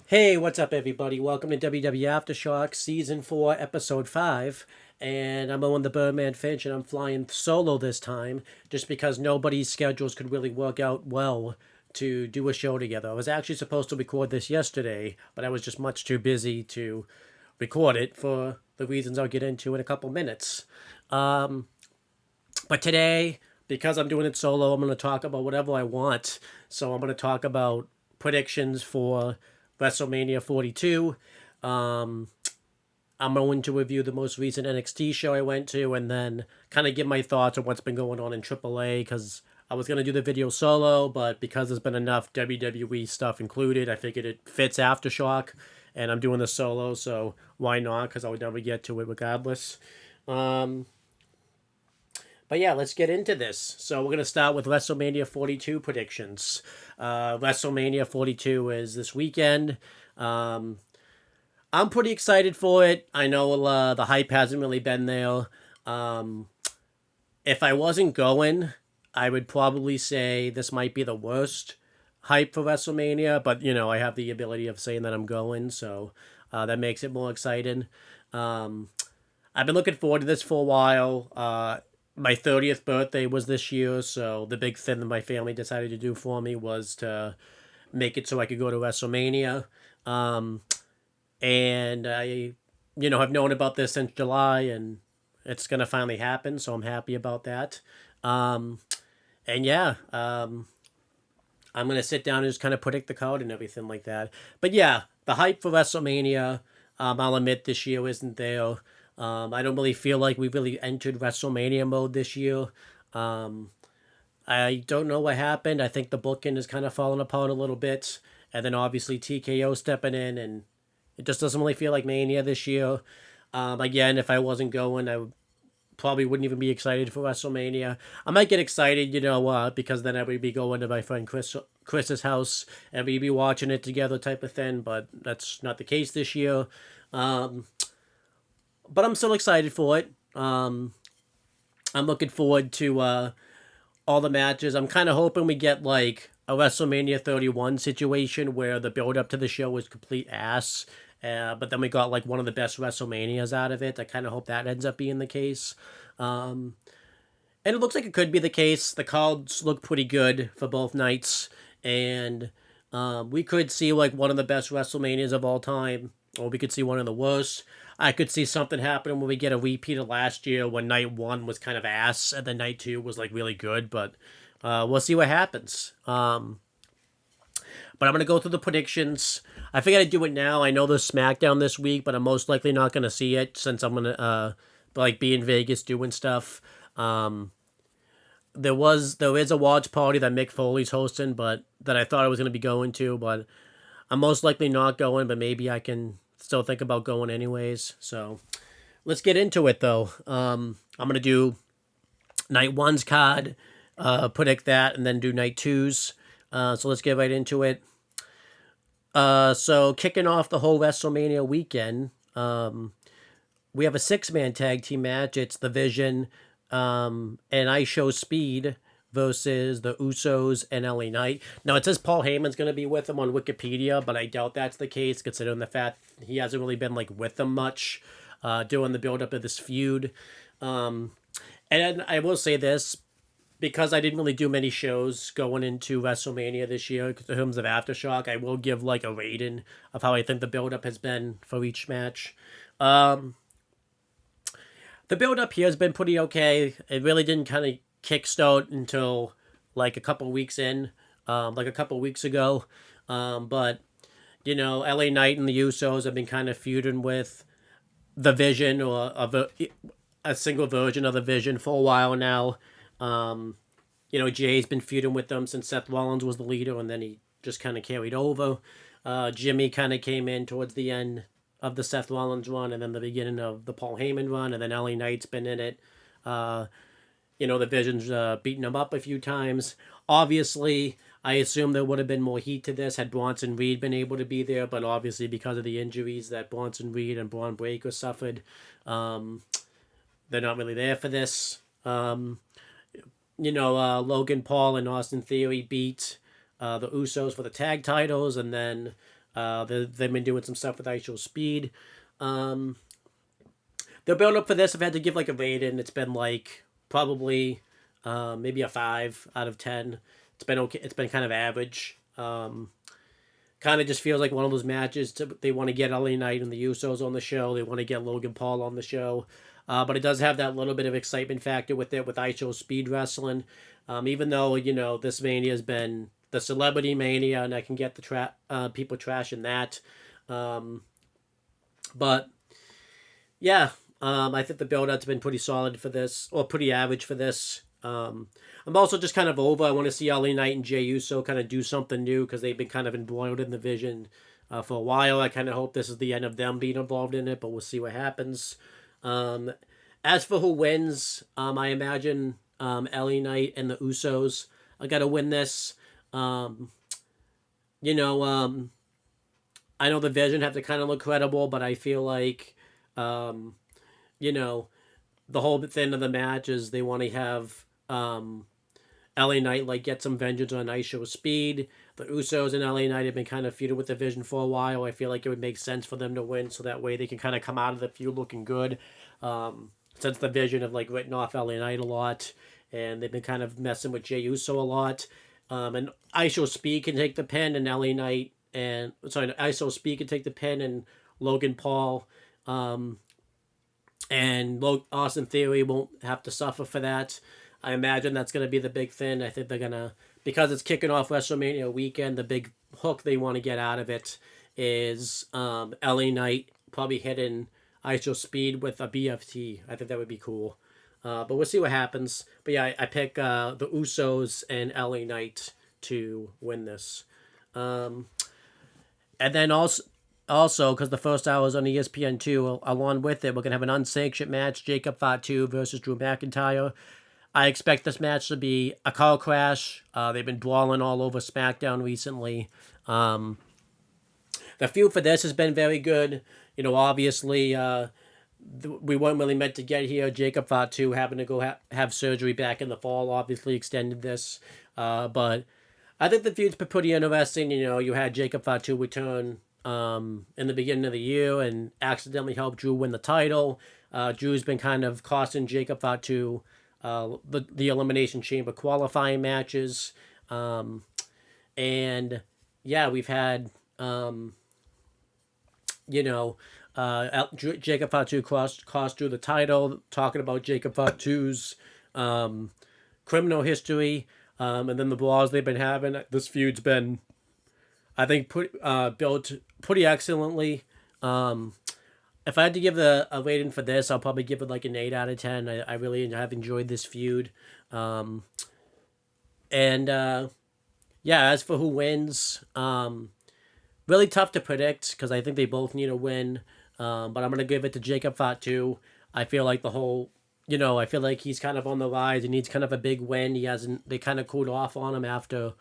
Hey, what's up, everybody? Welcome to WWE Aftershock, Season 4, Episode 5. And I'm Owen the Birdman Finch, and I'm flying solo this time just because nobody's schedules could really work out well to do a show together. I was actually supposed to record this yesterday, but I was just much too busy to record it for the reasons I'll get into in a couple minutes. But today, because I'm doing it solo, I'm going to talk about whatever I want. So I'm going to talk about predictions for WrestleMania 42. Um, I'm going to review the most recent NXT show I went to and then kind of give my thoughts on what's been going on in AAA because I was going to do the video solo, but because there's been enough WWE stuff included, I figured it fits Aftershock and I'm doing the solo, so why not? Because I would never get to it regardless. Um, but yeah, let's get into this. So we're gonna start with WrestleMania 42 predictions. WrestleMania 42 is this weekend. Um, I'm pretty excited for it. I know the hype hasn't really been there. Um, if I wasn't going, I would probably say this might be the worst hype for WrestleMania. But I have the ability of saying that I'm going, so that makes it more exciting. Um, I've been looking forward to this for a while. My 30th birthday was this year, so the big thing that my family decided to do for me was to make it so I could go to WrestleMania. Um, and have known about this since July, and it's gonna finally happen, so I'm happy about that. Um, and yeah, I'm gonna sit down and just kind of predict the card and everything like that. But yeah, the hype for WrestleMania, I'll admit this year isn't there. I don't really feel like we really entered WrestleMania mode this year. Um, I don't know what happened. I think the booking is kind of falling apart a little bit, and then obviously TKO stepping in, and it just doesn't really feel like Mania this year. Again, if I wasn't going, I probably wouldn't even be excited for WrestleMania. I might get excited, because then I would be going to my friend Chris's house and we'd be watching it together, type of thing. But that's not the case this year. Um, but I'm still excited for it. I'm looking forward to all the matches. I'm kind of hoping we get like a WrestleMania 31 situation where the build up to the show was complete ass. But then we got like one of the best WrestleManias out of it. I kind of hope that ends up being the case. Um, and it looks like it could be the case. The cards look pretty good for both nights. And we could see like one of the best WrestleManias of all time, or we could see one of the worst. I could see something happening when we get a repeat of last year when night one was kind of ass and then night two was like really good. But we'll see what happens. But I'm going to go through the predictions. I figured I'd do it now. I know there's SmackDown this week, but I'm most likely not going to see it since I'm going to be in Vegas doing stuff. Um, there is a watch party that Mick Foley's hosting, but that I thought I was going to be going to, but I'm most likely not going, but maybe I can still think about going anyways. So let's get into it though. I'm going to do night one's card, predict that, and then do night two's. So let's get right into it. So kicking off the whole WrestleMania weekend, we have a 6-man tag team match. It's the Vision and I Show Speed versus the Usos and LA Knight. Now it says Paul Heyman's going to be with them on Wikipedia, but I doubt that's the case considering the fact he hasn't really been like with them much during the build up of this feud. And I will say this, because I didn't really do many shows going into WrestleMania this year in terms of Aftershock, I will give like a rating of how I think the build up has been for each match. Um, the build up here has been pretty okay. It really didn't kind of kickstart until like a couple weeks in, like a couple weeks ago. But LA Knight and the Usos have been kind of feuding with the Vision or a single version of the Vision for a while now. Jay's been feuding with them since Seth Rollins was the leader, and then he just kind of carried over. Jimmy kind of came in towards the end of the Seth Rollins run, and then the beginning of the Paul Heyman run, and then LA Knight's been in it. The Vision's beaten him up a few times. Obviously, I assume there would have been more heat to this had Bronson Reed been able to be there, but obviously because of the injuries that Bronson Reed and Braun Breaker suffered, they're not really there for this. Logan Paul and Austin Theory beat the Usos for the tag titles, and then They've been doing some stuff with ISO Speed. Um, the build up for this, I've had to give like a rating. It's been like probably maybe a 5 out of 10. It's been okay. It's been kind of average. Kind of just feels like one of those matches. They want to get LA Knight and the Usos on the show. They want to get Logan Paul on the show. But it does have that little bit of excitement factor with it, with ISO Speed Wrestling. Even though, this Mania has been the Celebrity Mania, and I can get the people trashing that. But, yeah, I think the build-up's been pretty solid for this, or pretty average for this. I'm also just kind of over. I want to see LA Knight and Jey Uso kind of do something new, because they've been kind of embroiled in the vision for a while. I kind of hope this is the end of them being involved in it, but we'll see what happens. As for who wins, I imagine LA Knight and the Usos are going to win this. You know, I know the Vision have to kind of look credible, but I feel like, you know, the whole thing of the match is they want to have LA Knight like get some vengeance on ISO Speed. The Usos and LA Knight have been kind of feuded with the Vision for a while. I feel like it would make sense for them to win, so that way they can kind of come out of the feud looking good. Since the Vision have like written off LA Knight a lot, and they've been kind of messing with Jey Uso a lot. And ISO Speed can take the pin, and LA Knight and ISO Speed can take the pin, and Logan Paul. And Austin Theory won't have to suffer for that. I imagine that's going to be the big thing. I think they're going to, because it's kicking off WrestleMania weekend, the big hook they want to get out of it is LA Knight probably hitting ISO Speed with a BFT. I think that would be cool. But we'll see what happens. But yeah, I pick the Usos and LA Knight to win this. And then also, because the first hour is on ESPN2, along with it, we're going to have an unsanctioned match, Jacob Fatu versus Drew McIntyre. I expect this match to be a car crash. They've been brawling all over SmackDown recently. The feud for this has been very good. Obviously, we weren't really meant to get here. Jacob Fatu having to go have surgery back in the fall obviously extended this. But I think the feud's been pretty interesting. You had Jacob Fatu return in the beginning of the year and accidentally helped Drew win the title. Drew's been kind of costing Jacob Fatu the Elimination Chamber qualifying matches. And yeah, we've had, Jacob Fatu cost Drew the title, talking about Jacob Fatu's criminal history, and then the brawls they've been having. This feud's been, I think, built pretty excellently. If I had to give a rating for this, I'll probably give it like an 8 out of 10. I really have enjoyed this feud. And as for who wins, really tough to predict because I think they both need a win. But I'm going to give it to Jacob Fatu. I feel like I feel like he's kind of on the rise. He needs kind of a big win. They kind of cooled off on him after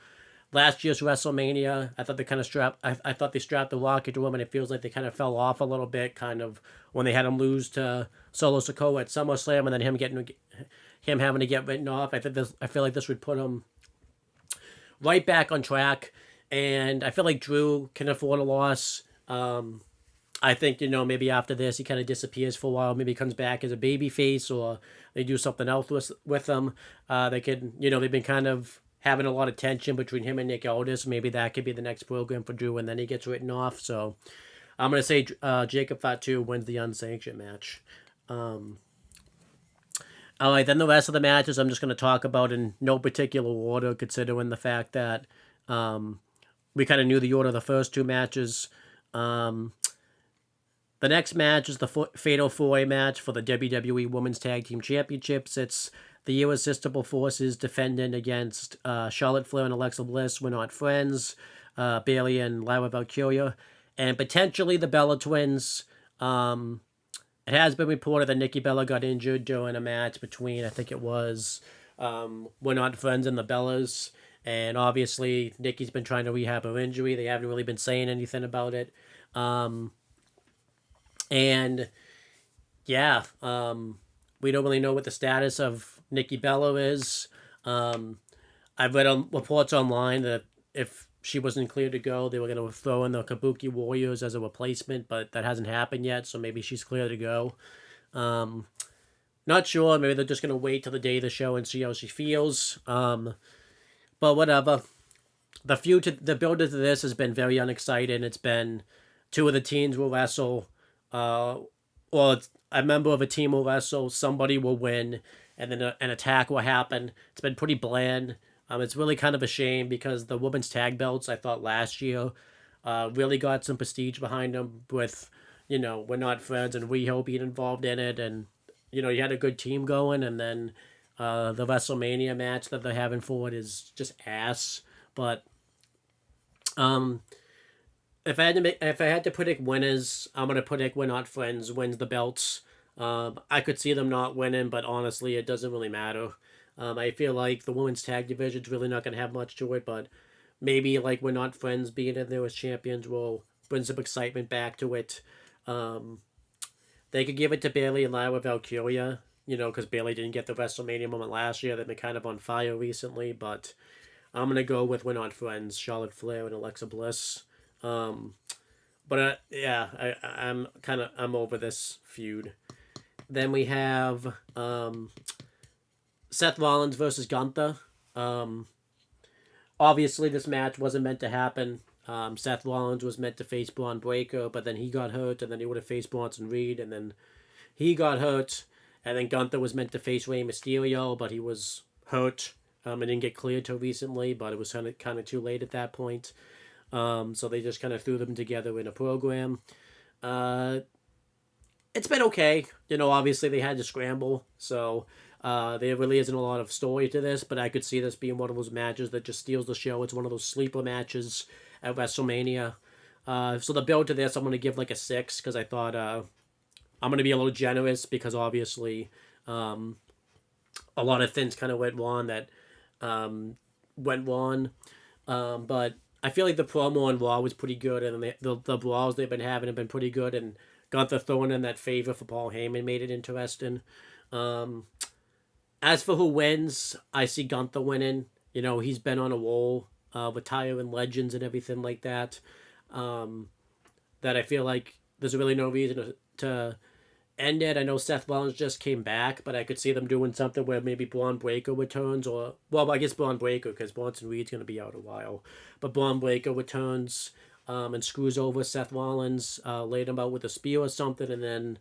last year's WrestleMania. I thought they kind of strapped the rocket to him, and it feels like they kind of fell off a little bit, kind of when they had him lose to Solo Sikoa at SummerSlam, and then him having to get written off. I feel like this would put him right back on track, and I feel like Drew can afford a loss. I think maybe after this he kind of disappears for a while. Maybe he comes back as a babyface, or they do something else with him. They could they've been kind of having a lot of tension between him and Nick Aldis. Maybe that could be the next program for Drew, and then he gets written off. So I'm going to say Jacob Fatu wins the unsanctioned match. All right, then the rest of the matches I'm just going to talk about in no particular order, considering the fact that we kind of knew the order of the first two matches. The next match is the Fatal 4-Way match for the WWE Women's Tag Team Championships. It's the Irresistible Forces defending against Charlotte Flair and Alexa Bliss. We're Not Friends, Bayley and Lyra Valkyria, and potentially the Bella Twins. It has been reported that Nikki Bella got injured during a match between, I think it was, We're Not Friends and the Bellas. And obviously, Nikki's been trying to rehab her injury. They haven't really been saying anything about it. We don't really know what the status of Nikki Bella is. I've read reports online that if she wasn't clear to go. They were going to throw in the Kabuki Warriors as a replacement, but that hasn't happened yet, so maybe she's clear to go. Not sure. Maybe they're just going to wait till the day of the show and see how she feels. But whatever. The build to this has been very unexciting. It's been two of the teams will wrestle, or a member of a team will wrestle, somebody will win, and then an attack will happen. It's been pretty bland. It's really kind of a shame because the women's tag belts, I thought last year, really got some prestige behind them with, We're Not Friends and WeHo being involved in it. And, you had a good team going. And then the WrestleMania match that they're having for it is just ass. But if I had to predict winners, I'm gonna predict We're Not Friends wins the belts. I could see them not winning, but honestly, it doesn't really matter. I feel like the women's tag division's really not gonna have much to it, but maybe like We're Not Friends being in there as champions will bring some excitement back to it. They could give it to Bayley and Lyra Valkyria, because Bayley didn't get the WrestleMania moment last year. They've been kind of on fire recently, but I'm gonna go with We're Not Friends, Charlotte Flair and Alexa Bliss. But I'm over this feud. Then we have Seth Rollins versus Gunther. Obviously, this match wasn't meant to happen. Seth Rollins was meant to face Braun Breaker, but then he got hurt, and then he would have faced Bronson Reed, and then he got hurt, and then Gunther was meant to face Rey Mysterio, but he was hurt. It didn't get cleared till recently, but it was kind of too late at that point. So they just kind of threw them together in a program. It's been okay. Obviously they had to scramble, so there really isn't a lot of story to this, but I could see this being one of those matches that just steals the show. It's one of those sleeper matches at WrestleMania. So the build to this, I'm going to give like a 6, because I thought I'm going to be a little generous, because obviously a lot of things kind of went wrong that went wrong. But I feel like the promo on Raw was pretty good, and the brawls they've been having have been pretty good, and Gunther throwing in that favor for Paul Heyman made it interesting. As for who wins, I see Gunther winning. He's been on a roll with tiring legends and everything like that. That I feel like there's really no reason to end it. I know Seth Rollins just came back, but I could see them doing something where maybe Braun Breaker returns, I guess Braun Breaker, because Bronson Reed's going to be out a while. But Braun Breaker returns and screws over Seth Rollins, laid him out with a spear or something, and then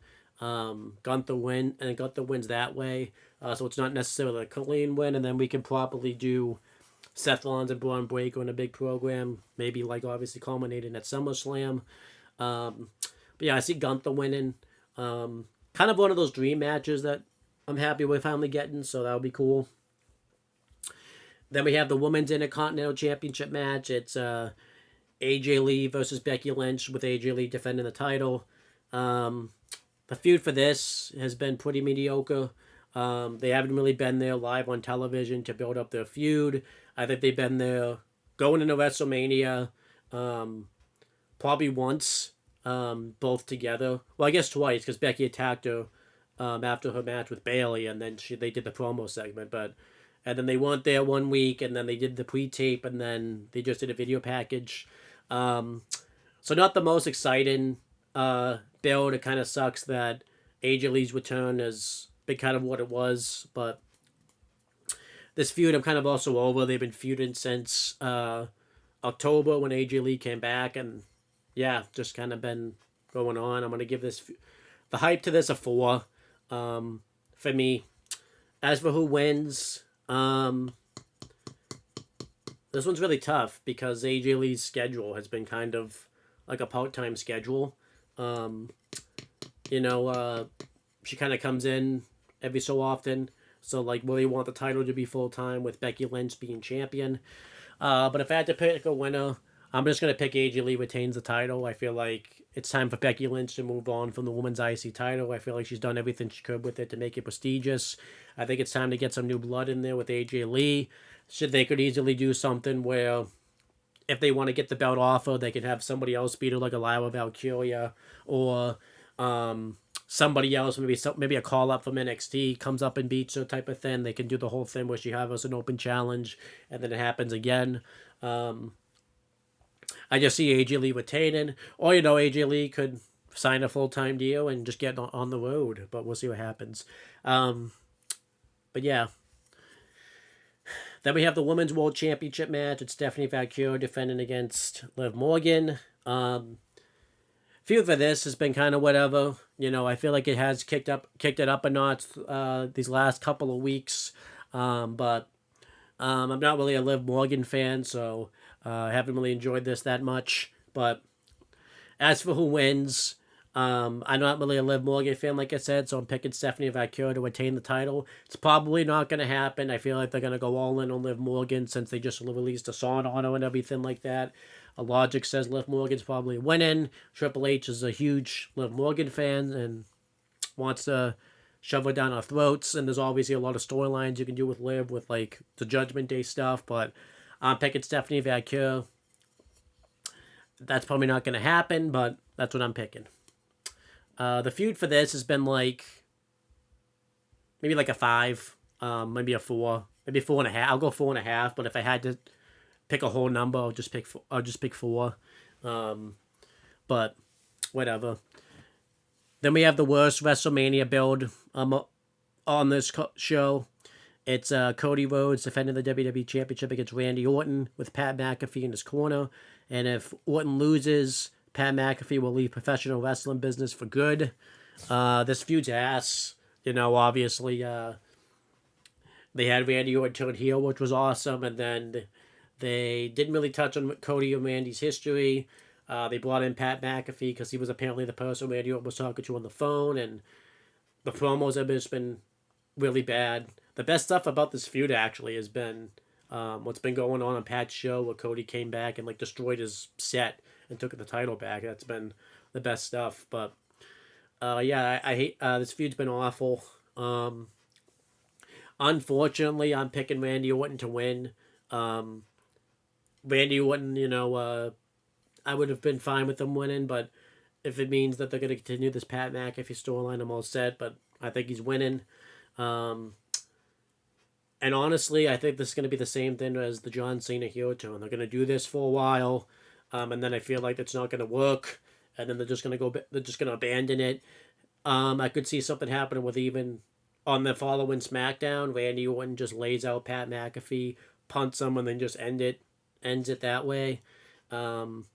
Gunther wins that way. So it's not necessarily a clean win, and then we can properly do Seth Rollins and Braun Breaker in a big program, maybe like obviously culminating at SummerSlam. But yeah, I see Gunther winning. Kind of one of those dream matches that I'm happy we're finally getting, so that'll be cool. Then we have the Women's Intercontinental Championship match. It's AJ Lee versus Becky Lynch, with AJ Lee defending the title. The feud for this has been pretty mediocre. They haven't really been there live on television to build up their feud. I think they've been there going into WrestleMania probably once. Both together. Well, I guess twice, because Becky attacked her after her match with Bayley, and then they did the promo segment. And then they weren't there one week, and then they did the pre-tape, and then they just did a video package. So not the most exciting build. It kind of sucks that AJ Lee's return has been kind of what it was, but this feud I'm kind of also over. They've been feuding since October when AJ Lee came back, and yeah, just kind of been going on. I'm going to give the hype to this a 4 for me. As for who wins, this one's really tough because AJ Lee's schedule has been kind of like a part-time schedule. She kind of comes in every so often. So, will you want the title to be full-time with Becky Lynch being champion? But if I had to pick a winner, I'm just going to pick AJ Lee retains the title. I feel like it's time for Becky Lynch to move on from the women's IC title. I feel like she's done everything she could with it to make it prestigious. I think it's time to get some new blood in there with AJ Lee. They could easily do something where if they want to get the belt off her, they can have somebody else beat her, like a Lyra Valkyria, or somebody else, maybe a call-up from NXT comes up and beats her type of thing. They can do the whole thing where she has an open challenge, and then it happens again. I just see AJ Lee retaining, or AJ Lee could sign a full-time deal and just get on the road. But we'll see what happens. Um, but yeah, then we have the Women's World Championship match. It's Stephanie Valkyrie defending against Liv Morgan. Feud for this has been kind of whatever. I feel like it has kicked it up a notch these last couple of weeks. But I'm not really a Liv Morgan fan, so I haven't really enjoyed this that much. But as for who wins, I'm not really a Liv Morgan fan, like I said, so I'm picking Stephanie Valkyrie to retain the title. It's probably not going to happen. I feel like they're going to go all in on Liv Morgan since they just released a song on her and everything like that. A logic says Liv Morgan's probably winning. Triple H is a huge Liv Morgan fan and wants to shove her down our throats. And there's obviously a lot of storylines you can do with Liv, with like the Judgment Day stuff. But I'm picking Stephanie Valkyrie. That's probably not going to happen, but that's what I'm picking. The feud for this has been maybe like a 5, maybe a 4, maybe 4.5. I'll go 4.5. But if I had to pick a whole number, I'll just pick 4. But whatever. Then we have the worst WrestleMania build on this show. It's Cody Rhodes defending the WWE Championship against Randy Orton with Pat McAfee in his corner. And if Orton loses, Pat McAfee will leave professional wrestling business for good. This feud's ass. Obviously, they had Randy Orton turn heel, which was awesome. And then they didn't really touch on Cody and Randy's history. They brought in Pat McAfee because he was apparently the person Randy Orton was talking to on the phone. And the promos have just been really bad. The best stuff about this feud actually has been what's been going on Pat's show where Cody came back and destroyed his set and took the title back. That's been the best stuff. But yeah, I hate this feud's been awful. Unfortunately, I'm picking Randy Orton to win. Randy Orton, I would have been fine with them winning, but if it means that they're going to continue this Pat McAfee storyline, I'm all set. But I think he's winning. And honestly, I think this is going to be the same thing as the John Cena heel turn. They're going to do this for a while, and then I feel like it's not going to work, and then they're just going to abandon it. I could see something happening with even on the following SmackDown, Randy Orton just lays out Pat McAfee, punts him, and then just ends it that way. And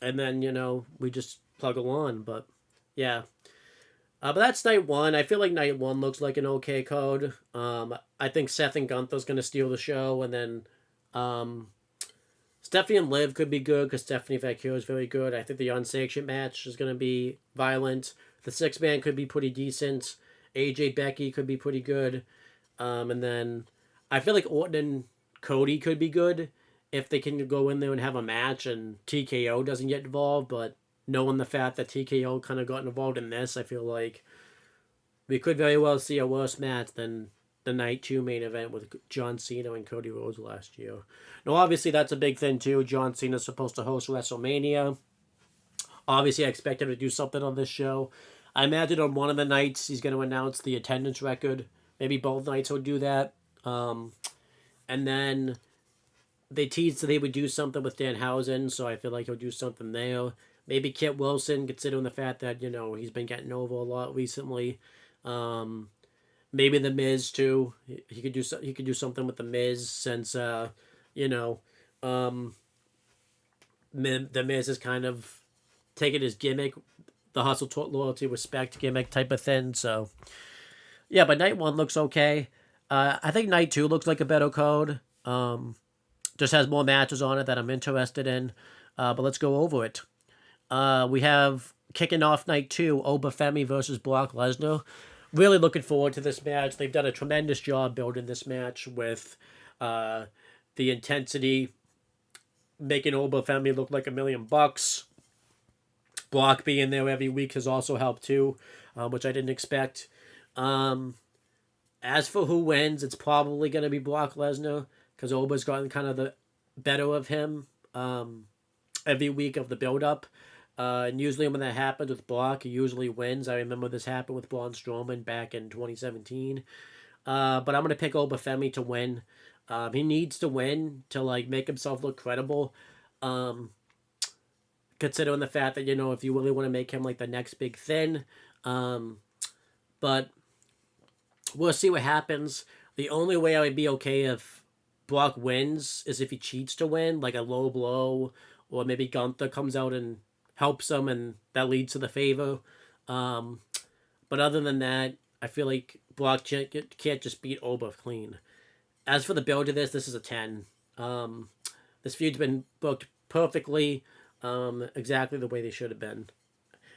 then we just plug along. But yeah. But that's night 1. I feel like night 1 looks like an okay code. I think Seth and Gunther's going to steal the show. And then Stephanie and Liv could be good because Stephanie Valkyrie is very good. I think the unsanctioned match is going to be violent. The 6-man could be pretty decent. AJ Becky could be pretty good. And then I feel like Orton and Cody could be good if they can go in there and have a match and TKO doesn't get involved. But knowing the fact that TKO kind of got involved in this, I feel like we could very well see a worse match than the night 2 main event with John Cena and Cody Rhodes last year. Now, obviously, that's a big thing, too. John Cena's supposed to host WrestleMania. Obviously, I expect him to do something on this show. I imagine on one of the nights, he's going to announce the attendance record. Maybe both nights he'll do that. And then they teased that they would do something with Danhausen, so I feel like he'll do something there. Maybe Kit Wilson, considering the fact that, he's been getting over a lot recently. Maybe The Miz, too. He could do something with The Miz since, The Miz is kind of taking his gimmick, the hustle, loyalty, respect gimmick type of thing. So, yeah, but night 1 looks okay. I think night 2 looks like a better code. Just has more matches on it that I'm interested in. But let's go over it. We have kicking off night 2, Obafemi versus Brock Lesnar. Really looking forward to this match. They've done a tremendous job building this match with the intensity, making Obafemi look like $1 million. Brock being there every week has also helped too, which I didn't expect. As for who wins, it's probably going to be Brock Lesnar because Oba's gotten kind of the better of him every week of the build-up. And usually when that happens with Brock, he usually wins. I remember this happened with Braun Strowman back in 2017. But I'm going to pick Obafemi to win. He needs to win to make himself look credible. considering the fact that, if you really want to make him like the next big thing. But we'll see what happens. The only way I would be okay if Brock wins is if he cheats to win, like a low blow, or maybe Gunther comes out and helps him, and that leads to the favor. Um, but other than that, I feel like Brock can't just beat Oba clean. As for the build of this is a 10. This feud's been booked perfectly, exactly the way they should have been.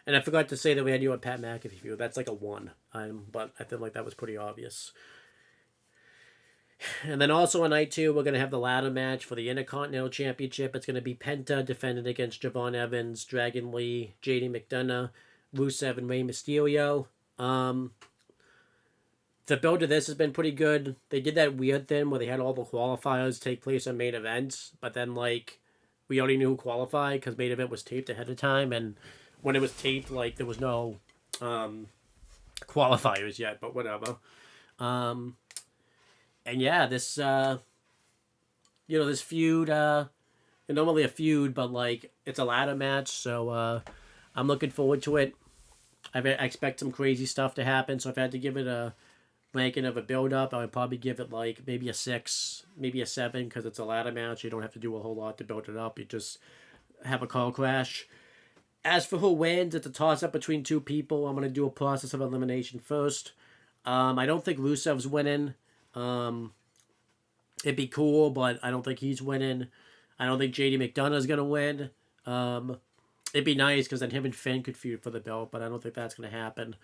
And I forgot to say that we had you on Pat McAfee feud. That's like a 1. But I feel like that was pretty obvious. And then also on night 2, we're going to have the ladder match for the Intercontinental Championship. It's going to be Penta defending against Javon Evans, Dragon Lee, JD McDonough, Rusev, and Rey Mysterio. The build to this has been pretty good. They did that weird thing where they had all the qualifiers take place on main events, but then, like, we already knew who qualified because main event was taped ahead of time, and when it was taped, like, there was no qualifiers yet, but whatever. And yeah, this, this feud, normally a feud, but, like, it's a ladder match, so I'm looking forward to it. I expect some crazy stuff to happen, so if I had to give it a ranking of a build-up, I would probably give it, like, maybe a 6, maybe a 7, because it's a ladder match. You don't have to do a whole lot to build it up. You just have a car crash. As for who wins, it's a toss-up between 2 people. I'm going to do a process of elimination first. I don't think Rusev's winning. It'd be cool, but I don't think he's winning. I don't think JD McDonough's going to win. It'd be nice, because then him and Finn could feud for the belt, but I don't think that's going to happen.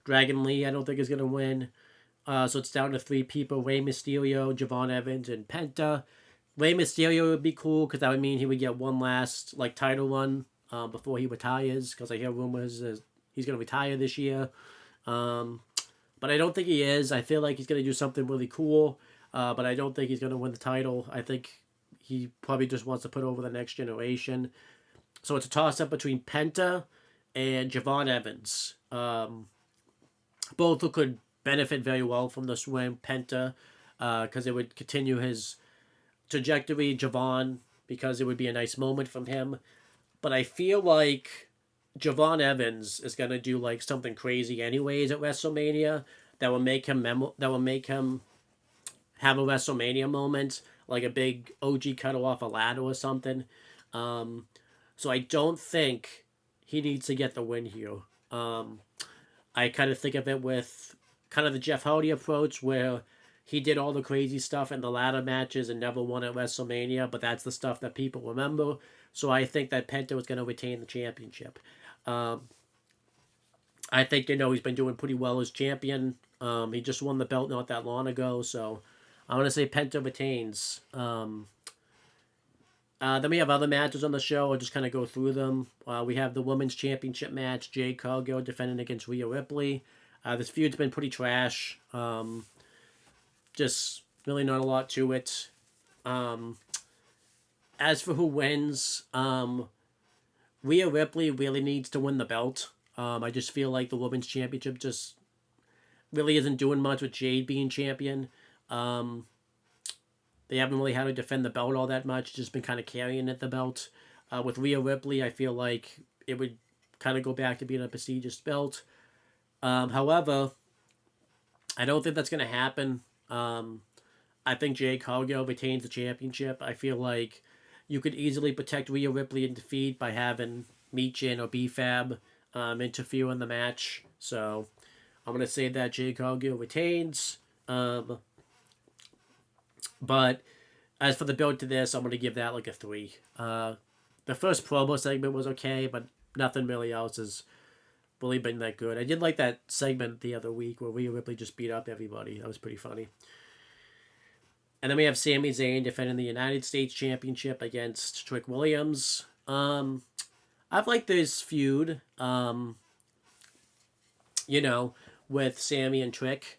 Dragon Lee, I don't think is going to win. So it's down to 3 people: Rey Mysterio, Javon Evans, and Penta. Rey Mysterio would be cool, because that would mean he would get one last title run before he retires, because I hear rumors he's going to retire this year. But I don't think he is. I feel like he's going to do something really cool, but I don't think he's going to win the title. I think he probably just wants to put over the next generation. So it's a toss-up between Penta and Javon Evans. Both who could benefit very well from this win. Penta, because it would continue his trajectory. Javon, because it would be a nice moment from him. But I feel like Javon Evans is going to do like something crazy anyways at WrestleMania that will make him have a WrestleMania moment, like a big OG cuddle off a ladder or something. So I don't think he needs to get the win here. I kind of think of it with kind of the Jeff Hardy approach, where he did all the crazy stuff in the ladder matches and never won at WrestleMania, but that's the stuff that people remember. So I think that Penta was going to retain the championship. I think, he's been doing pretty well as champion. He just won the belt not that long ago, so I'm going to say Penta retains. Then we have other matches on the show. I'll just kind of go through them. We have the Women's Championship match. Jade Cargill defending against Rhea Ripley. This feud's been pretty trash. Just really not a lot to it. As for who wins, Rhea Ripley really needs to win the belt. I just feel like the Women's Championship just really isn't doing much with Jade being champion. They haven't really had to defend the belt all that much. Just been kind of carrying at the belt. With Rhea Ripley, I feel like it would kind of go back to being a prestigious belt. However, I don't think that's going to happen. I think Jade Cargill retains the championship. I feel like you could easily protect Rhea Ripley in defeat by having Michin or B-Fab interfere in the match. So I'm going to say that Jade Cargill retains. But as for the build to this, I'm going to give that like a 3. The first promo segment was okay, but nothing really else has really been that good. I did like that segment the other week where Rhea Ripley just beat up everybody. That was pretty funny. And then we have Sami Zayn defending the United States Championship against Trick Williams. I've liked this feud, with Sami and Trick.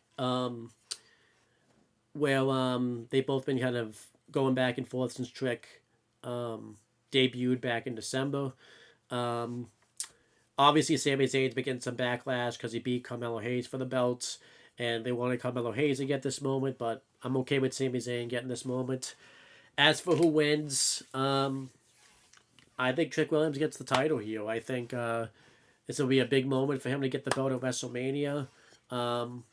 Where they've both been kind of going back and forth since Trick debuted back in December. Obviously, Sami Zayn's been getting some backlash because he beat Carmelo Hayes for the belts, and they wanted Carmelo Hayes to get this moment, but I'm okay with Sami Zayn getting this moment. As for who wins, I think Trick Williams gets the title here. I think this will be a big moment for him to get the belt at WrestleMania. Um,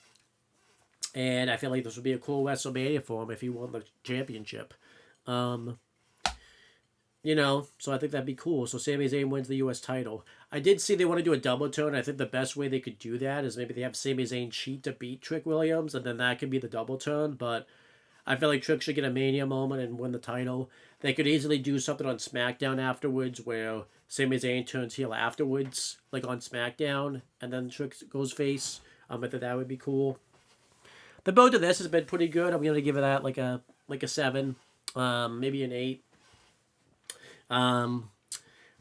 and I feel like this would be a cool WrestleMania for him if he won the championship. Um, so I think that'd be cool. So Sami Zayn wins the U.S. title. I did see they want to do a double turn. I think the best way they could do that is maybe they have Sami Zayn cheat to beat Trick Williams, and then that could be the double turn. But I feel like Trick should get a Mania moment and win the title. They could easily do something on SmackDown afterwards where Sami Zayn turns heel afterwards, like on SmackDown, and then Trick goes face. I think that would be cool. The build to this has been pretty good. I'm gonna give it that like a 7, maybe an 8. Um,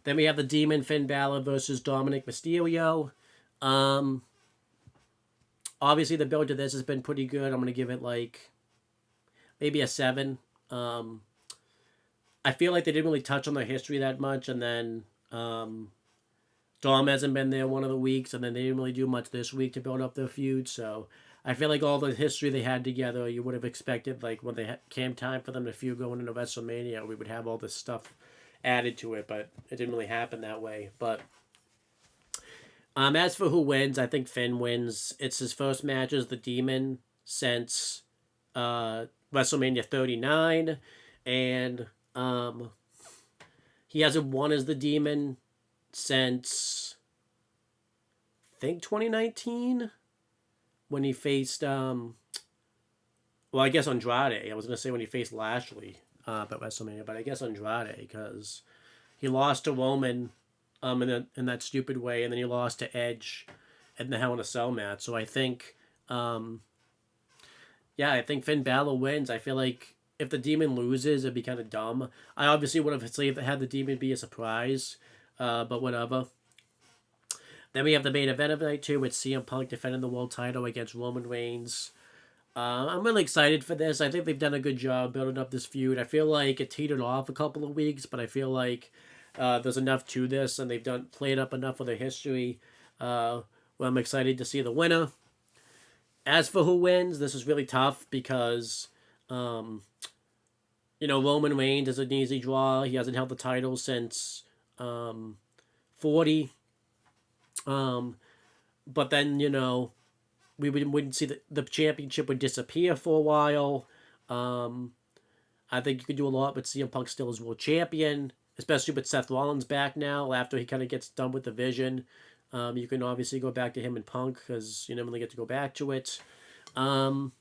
then we have the Demon Finn Balor versus Dominic Mysterio. Um, Obviously the build to this has been pretty good. I'm gonna give it like maybe a 7. I feel like they didn't really touch on their history that much, and then Dom hasn't been there one of the weeks, and then they didn't really do much this week to build up their feud. So I feel like all the history they had together, you would have expected, like when they came time for them to feud going into WrestleMania, we would have all this stuff added to it, but it didn't really happen that way. But as for who wins, I think Finn wins. It's his first match as the Demon since WrestleMania 39, and he hasn't won as the Demon since I think 2019 when he faced I guess Andrade. I was gonna say when he faced Lashley at WrestleMania, but I guess Andrade because he lost to Roman in that stupid way, and then he lost to Edge in the Hell in a Cell match. So I think I think Finn Balor wins. I feel like if the Demon loses, it'd be kind of dumb. I obviously would have had the Demon be a surprise, but whatever. Then we have the main event of night 2 with CM Punk defending the world title against Roman Reigns. I'm really excited for this. I think they've done a good job building up this feud. I feel like it teetered off a couple of weeks, but I feel like there's enough to this, and they've played up enough of their history. Where I'm excited to see the winner. As for who wins, this is really tough because, Roman Reigns is an easy draw. He hasn't held the title since 40. But then, we wouldn't see the championship would disappear for a while. I think you could do a lot with CM Punk still as world champion, especially with Seth Rollins back now after he kind of gets done with the Vision. You can obviously go back to him and Punk because you never really get to go back to it. I'm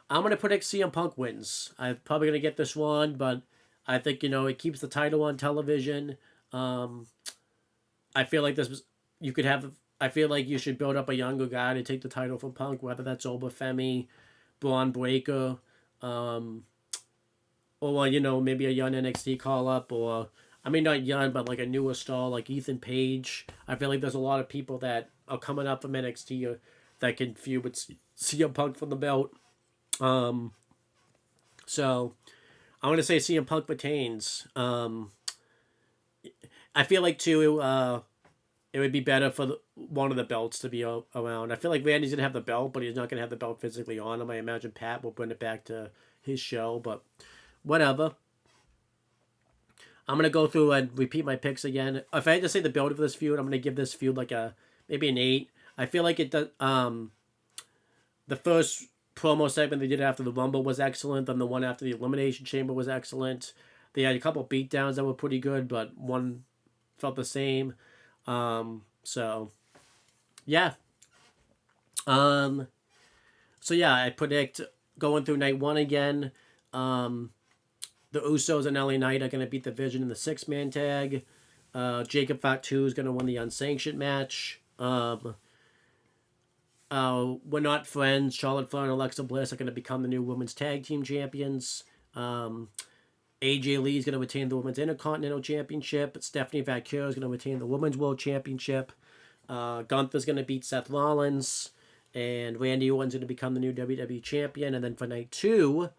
going to predict CM Punk wins. I'm probably going to get this one, but I think, it keeps the title on television. I feel like I feel like you should build up a younger guy to take the title from Punk, whether that's Obafemi, Braun Breaker, or, maybe a young NXT call-up, or, not young, but like a newer star like Ethan Page. I feel like there's a lot of people that are coming up from NXT that can feud with CM Punk for the belt. So I'm going to say CM Punk retains. I feel like, too, it would be better for one of the belts to be around. I feel like Randy's going to have the belt, but he's not going to have the belt physically on him. I imagine Pat will bring it back to his show, but whatever. I'm going to go through and repeat my picks again. If I had to say the build of this feud, I'm going to give this feud like maybe an 8. I feel like it does. The first promo segment they did after the Rumble was excellent. Then the one after the Elimination Chamber was excellent. They had a couple beatdowns that were pretty good, but one felt the same. So yeah. I predict going through night 1 again. The Usos and LA Knight are going to beat the Vision in the 6-man tag. Jacob Fatu is going to win the unsanctioned match. We're Not Friends. Charlotte Flair and Alexa Bliss are going to become the new women's tag team champions. AJ Lee is going to retain the Women's Intercontinental Championship. Stephanie Vaquero is going to retain the Women's World Championship. Gunther's going to beat Seth Rollins. And Randy Orton's going to become the new WWE Champion. And then for night 2,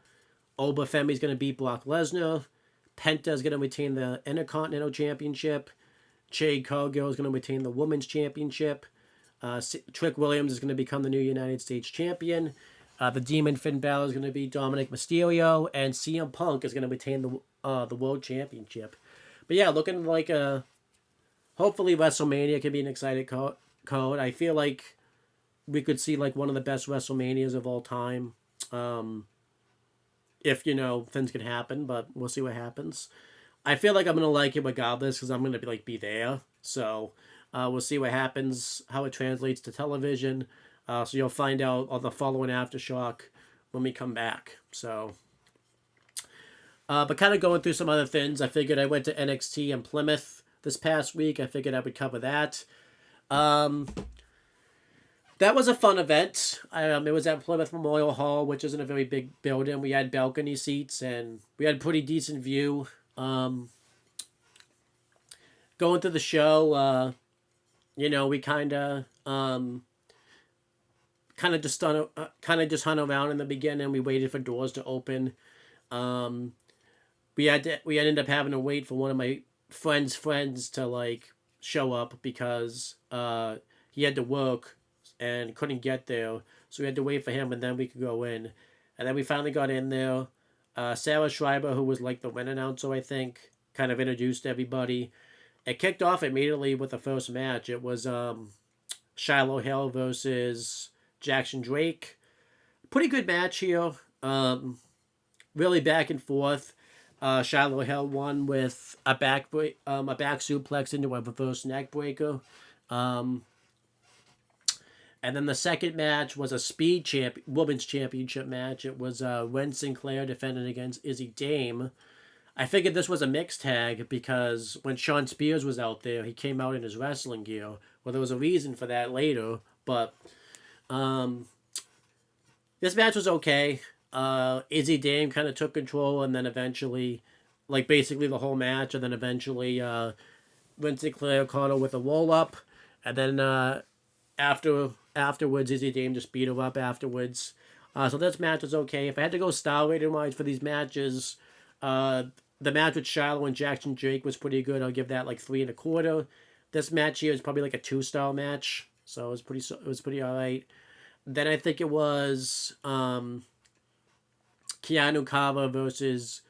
Obafemi's going to beat Brock Lesnar. Penta's going to retain the Intercontinental Championship. Jade Cargill is going to retain the Women's Championship. Trick Williams is going to become the new United States Champion. The Demon Finn Balor is going to be Dominic Mysterio, and CM Punk is going to retain the World Championship. But yeah, looking like a hopefully WrestleMania can be an exciting code. I feel like we could see like one of the best WrestleManias of all time. Um, if things can happen, but we'll see what happens. I feel like I'm gonna like it regardless because I'm gonna be there. So we'll see what happens, how it translates to television. So you'll find out on the following Aftershock when we come back. So, but kind of going through some other things, I figured I went to NXT in Plymouth this past week. I figured I would cover that. Um, that was a fun event. It was at Plymouth Memorial Hall, which isn't a very big building. We had balcony seats and we had a pretty decent view. Going to the show, we kind of just hung around in the beginning. We waited for doors to open. Um, we ended up having to wait for one of my friends to like show up because he had to work and couldn't get there, so we had to wait for him and then we could go in, and then we finally got in there. Sarah Schreiber, who was like the ring announcer, I think, kind of introduced everybody. It kicked off immediately with the first match. It was Shiloh Hill versus Jackson Drake. Pretty good match here. Really back and forth. Shiloh Hill won with a back suplex into a reverse neck breaker. And then the second match was a women's championship match. It was Ren Sinclair defending against Izzy Dame. I figured this was a mixed tag because when Shawn Spears was out there, he came out in his wrestling gear. Well, there was a reason for that later, but this match was okay. Izzy Dame kind of took control, and then eventually, like basically the whole match, and then eventually Ren Sinclair caught her with a roll up, and then afterwards, Izzy Dame just beat her up afterwards. So this match was okay. If I had to go star rating wise for these matches, the match with Shiloh and Jackson Drake was pretty good. I'll give that like 3.25. This match here is probably like a 2-star match, so it was pretty all right. Then I think it was Keanu Kava versus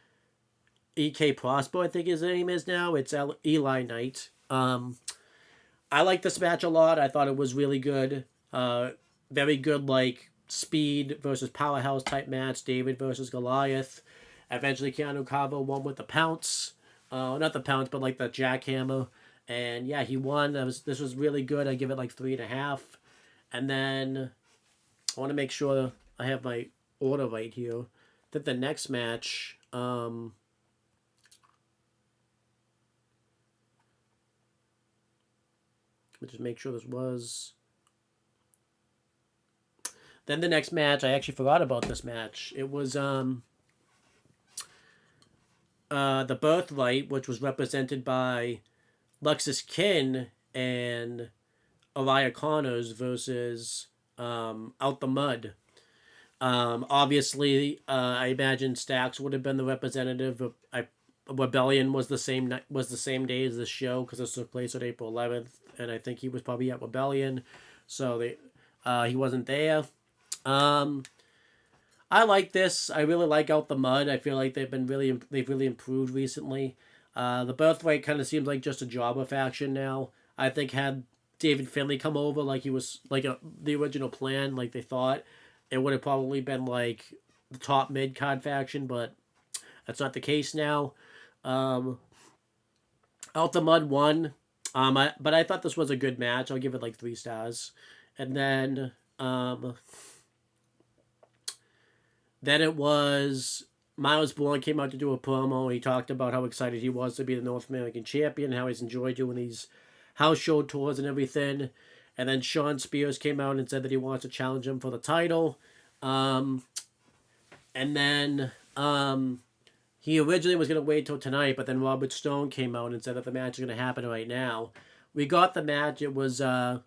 EK Prosper, I think his name is now. It's Eli Knight. I like this match a lot. I thought it was really good. Very good, like, speed versus powerhouse type match. David versus Goliath. Eventually, Keanu Kava won with the pounce. Not the pounce, but like the jackhammer. And yeah, he won. This was really good. I give it like 3.5. And then I want to make sure I have my order right here. That the next match. Let me just make sure this was. Then the next match, I actually forgot about this match. It was the Birthright, which was represented by Lexis Kin and Araya Connors versus Out the Mud. Obviously, I imagine Stax would have been the representative. Rebellion was the same day as the show because this took place on April 11th, and I think he was probably at Rebellion, so he wasn't there. I like this. I really like Out the Mud. I feel like they've really improved recently. The Birthright kind of seems like just a jobber faction now. I think had David Finlay come over like he was like the original plan, like they thought, it would have probably been like the top mid card faction, but that's not the case now. Out the Mud won. But I thought this was a good match. I'll give it like 3 stars. And then it was Miles Bourne came out to do a promo. He talked about how excited he was to be the North American champion, how he's enjoyed doing these house show tours and everything. And then Shawn Spears came out and said that he wants to challenge him for the title. And then he originally was going to wait till tonight, but then Robert Stone came out and said that the match is going to happen right now. We got the match. It was a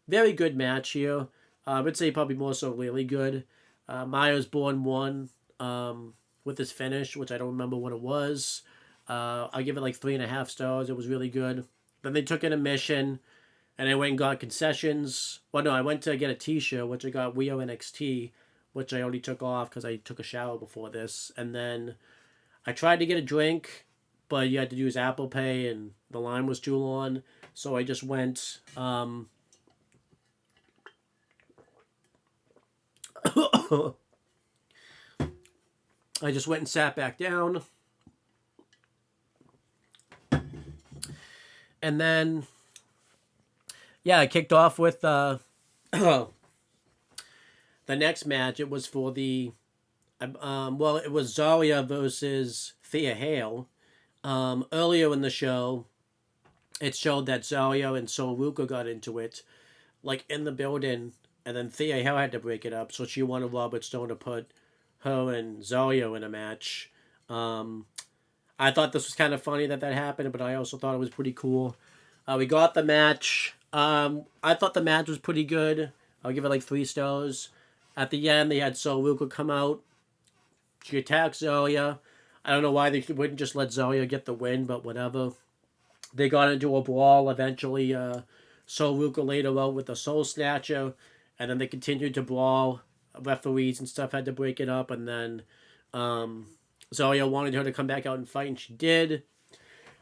very good match here. I would say probably more so really good. Myers Bourne won with his finish, which I don't remember what it was. I'll give it like 3.5 stars. It was really good. Then they took intermission, and I went and got concessions. Well, no, I went to get a t-shirt, which I got We Are NXT, which I already took off because I took a shower before this. And then I tried to get a drink. but you had to use Apple Pay, and the line was too long. So I just went. I just went and sat back down, and then I kicked off with the next match. It was for the it was Zarya versus Thea Hale. Earlier in the show, it showed that Zarya and Soruka got into it, like in the building, and then Thea Hale had to break it up, so she wanted Robert Stone to put her and Zarya in a match. I thought this was kind of funny that happened, but I also thought it was pretty cool. We got the match. I thought the match was pretty good. I'll give it like 3 stars. At the end, they had Soruka come out. She attacked Zarya. I don't know why they wouldn't just let Zarya get the win, but whatever. They got into a brawl. Eventually, Soruka laid her out with a Soul Snatcher, and then they continued to brawl. Referees and stuff had to break it up, and then Zarya wanted her to come back out and fight, and she did.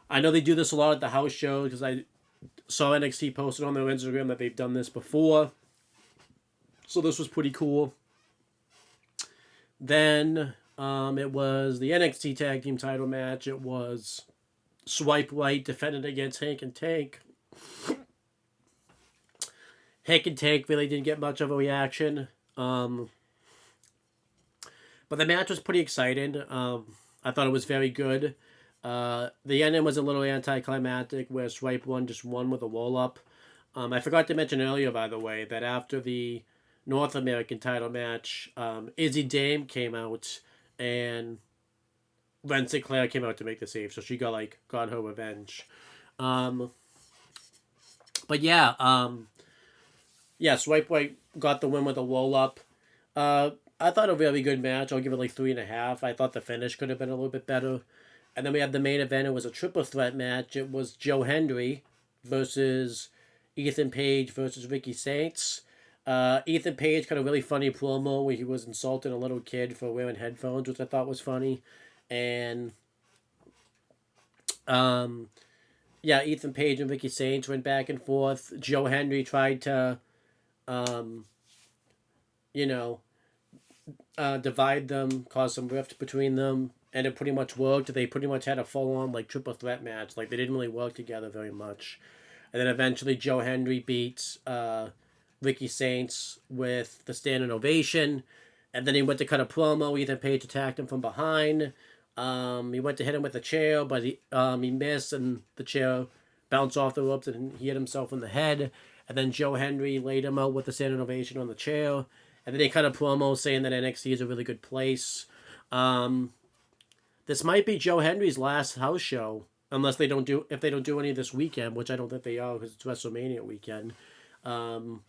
I know they do this a lot at the house show because I saw NXT posted on their Instagram that they've done this before. So this was pretty cool. Then it was the NXT Tag Team title match. It was Swipe Right defended against Hank and Tank. Hank and Tank really didn't get much of a reaction. But the match was pretty exciting. I thought it was very good. The ending was a little anticlimactic where Swipe just won with a roll-up. I forgot to mention earlier, by the way, that after the North American title match, Izzy Dame came out and Ren Sinclair came out to make the save, so she got her revenge. But Swipe Right got the win with a roll-up. I thought a really good match. I'll give it 3.5. I thought the finish could have been a little bit better. And then we had the main event. It was a triple threat match. It was Joe Hendry versus Ethan Page versus Ricky Saints. Ethan Page got a really funny promo where he was insulting a little kid for wearing headphones, which I thought was funny. And Ethan Page and Ricky Saints went back and forth. Joe Hendry tried to divide them, cause some rift between them, and it pretty much worked. They pretty much had a full-on triple threat match. They didn't really work together very much. And then eventually Joe Hendry beat Ricky Saints with the standing ovation. And then he went to cut a promo. Ethan Page attacked him from behind. He went to hit him with a chair, but he missed, and the chair bounced off the ropes, and he hit himself in the head. And then Joe Hendry laid him out with the standing ovation on the chair. And then they cut a promo saying that NXT is a really good place. This might be Joe Hendry's last house show, if they don't do any this weekend, which I don't think they are because it's WrestleMania weekend. And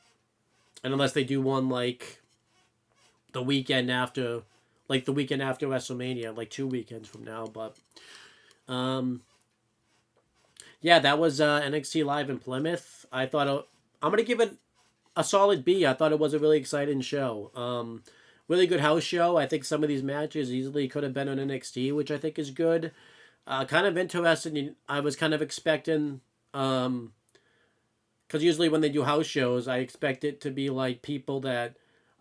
unless they do one the weekend after WrestleMania, 2 weekends from now. But that was NXT Live in Plymouth. I thought I'm gonna give it a solid B. I thought it was a really exciting show. Really good house show. I think some of these matches easily could have been on NXT, which I think is good. Kind of interesting. I was kind of expecting, because usually when they do house shows, I expect it to be people that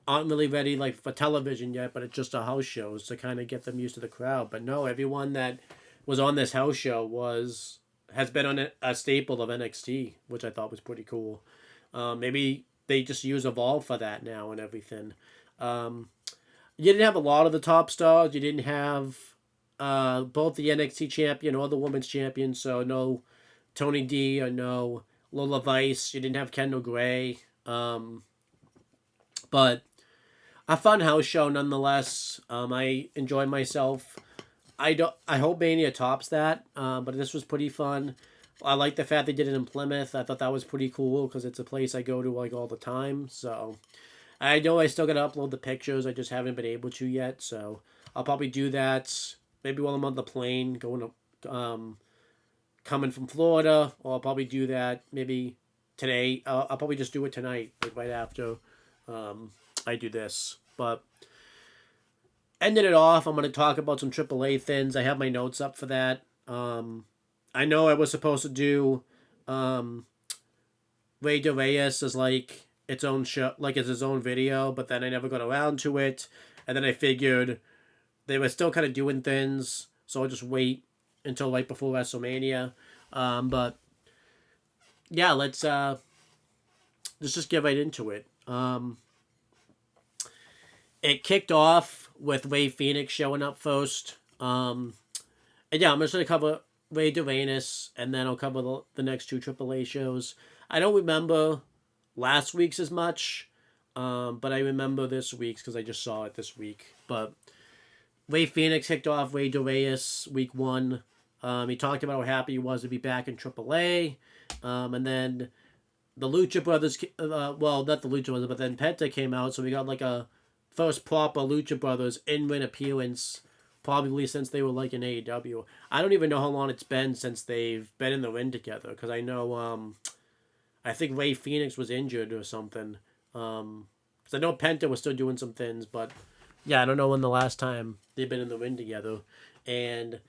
aren't really ready for television yet, but it's just a house show to kind of get them used to the crowd. But no, everyone that was on this house show has been on a staple of NXT, which I thought was pretty cool. Maybe they just use Evolve for that now and everything. You didn't have a lot of the top stars. You didn't have both the NXT champion or the women's champion, so no Tony D or no Lola Vice. You didn't have Kendall Gray. But a fun house show nonetheless. I enjoyed myself. I hope Mania tops that, but this was pretty fun. I like the fact they did it in Plymouth. I thought that was pretty cool because it's a place I go to all the time. So I know I still got to upload the pictures. I just haven't been able to yet. So I'll probably do that maybe while I'm on the plane going to coming from Florida, or I'll probably do that maybe today. I'll probably just do it tonight, right after I do this. But ending it off, I'm going to talk about some AAA things. I have my notes up for that. I know I was supposed to do Rey de Reyes as like its own show, like it's his own video, but then I never got around to it. And then I figured they were still kind of doing things, so I'll just wait until right before WrestleMania. But yeah, let's just get right into it. It kicked off with Ray Phoenix showing up first. And yeah, I'm just gonna cover Ray Duranus, and then I'll cover the next two AAA shows. I don't remember last week's as much, but I remember this week's because I just saw it this week. But Ray Phoenix kicked off Ray Duranus week 1. He talked about how happy he was to be back in AAA, and then the Lucha Brothers, well, not the Lucha Brothers, but then Penta came out, so we got like a first proper Lucha Brothers in-ring appearance, probably since they were like in AEW. I don't even know how long it's been since they've been in the ring together, because I know, I think Ray Phoenix was injured or something. Because I know Penta was still doing some things, but yeah, I don't know when the last time they've been in the ring together. And,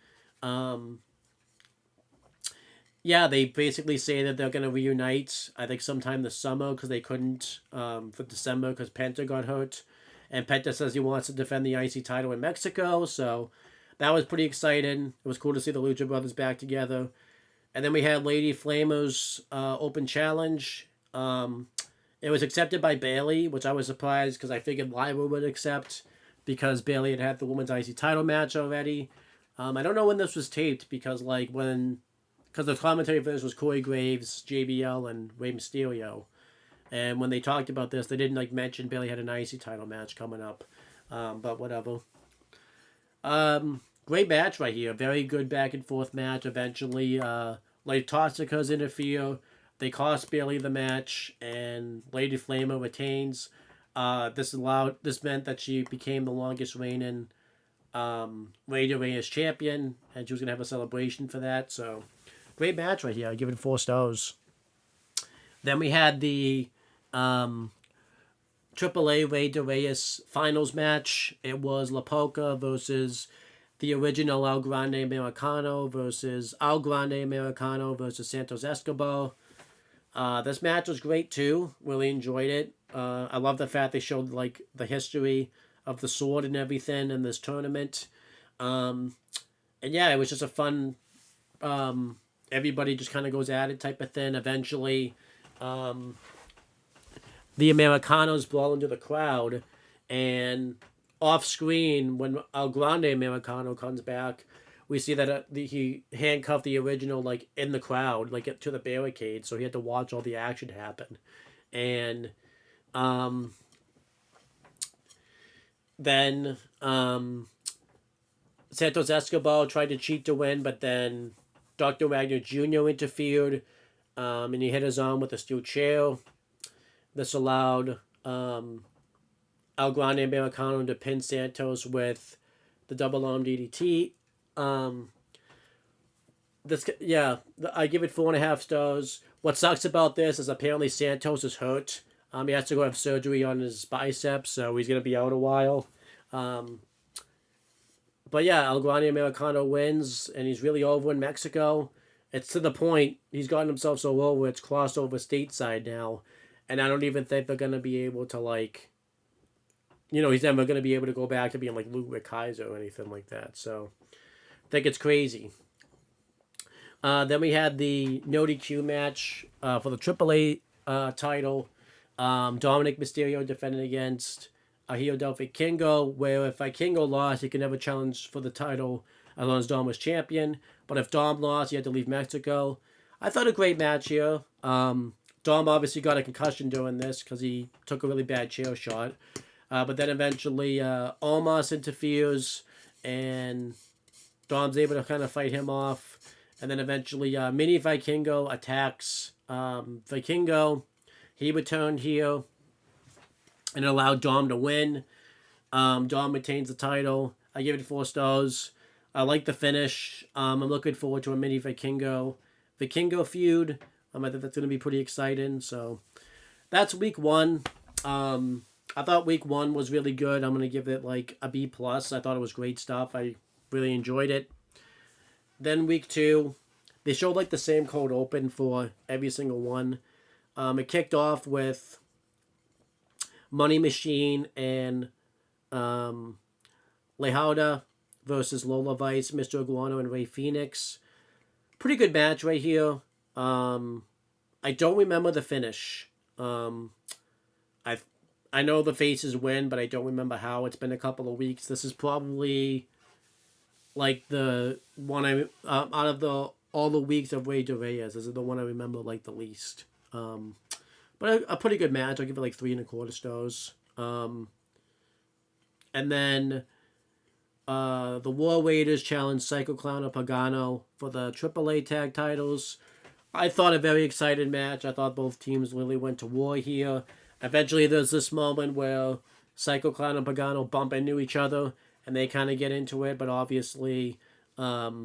yeah, they basically say that they're going to reunite, I think, sometime this summer because they couldn't for December because Penta got hurt. And Penta says he wants to defend the IC title in Mexico, so that was pretty exciting. It was cool to see the Lucha Brothers back together. And then we had Lady Flamer's open challenge. It was accepted by Bayley, which I was surprised because I figured Lyra would accept because Bayley had the women's IC title match already. I don't know when this was taped because because the commentary for this was Corey Graves, JBL, and Rey Mysterio. And when they talked about this, they didn't mention Bayley had an IC title match coming up. But whatever. Great match right here. Very good back and forth match. Eventually, Toxicas interfere. They cost Bayley the match, and Lady Flamer retains. This meant that she became the longest reigning Lady Reyes champion, and she was gonna have a celebration for that. So, great match right here. I give it 4 stars. Then we had the AAA Rey de Reyes finals match. It was La Polka versus the original El Grande Americano versus El Grande Americano versus Santos Escobar. This match was great too. Really enjoyed it. I love the fact they showed the history of the sword and everything in this tournament. And yeah, it was just a fun. Everybody just kind of goes at it type of thing. Eventually, the Americanos brawl into the crowd, and off screen when El Grande Americano comes back, we see that he handcuffed the original in the crowd, to the barricade, so he had to watch all the action happen. And then Santos Escobar tried to cheat to win, but then Dr. Wagner Jr. interfered, and he hit his arm with a steel chair. This allowed El Grande Americano to pin Santos with the double arm DDT. I give it 4.5 stars. What sucks about this is apparently Santos is hurt. He has to go have surgery on his biceps, so he's gonna be out a while. But yeah, El Grande Americano wins, and he's really over in Mexico. It's to the point he's gotten himself so over it's crossed over stateside now, and I don't even think they're gonna be able to he's never gonna be able to go back to being Ludwig Kaiser or anything like that. So I think it's crazy. Then we had the no DQ match for the AAA title. Dominic Mysterio defending against Hijo del Vikingo, where if Vikingo lost, he could never challenge for the title as long as Dom was champion. But if Dom lost, he had to leave Mexico. I thought a great match here. Dom obviously got a concussion during this because he took a really bad chair shot. But then eventually Almas interferes, and Dom's able to kind of fight him off. And then eventually Mini Vikingo attacks Vikingo. He returned here and allowed Dom to win. Dom retains the title. I give it 4 stars. I like the finish. I'm looking forward to a Mini Vikingo feud. I think that's going to be pretty exciting. So that's week 1. I thought week 1 was really good. I'm going to give it a B+. I thought it was great stuff. I really enjoyed it. Then week 2, they showed like the same cold open for every single one. It kicked off with Money Machine and Lejauda versus Lola Vice, Mr. Iguana, and Ray Phoenix. Pretty good match right here. I don't remember the finish. I I know the faces win, but I don't remember how. It's been a couple of weeks. This is probably like the one out of the all the weeks of Rey de Reyes. This is the one I remember like the least. But a pretty good match. I'll give it like 3.25 stars. And then the War Raiders challenged Psycho Clown and Pagano for the AAA tag titles. I thought a very excited match. I thought both teams really went to war here. Eventually, there's this moment where Psycho Clown and Pagano bump into each other, and they kind of get into it, but obviously they're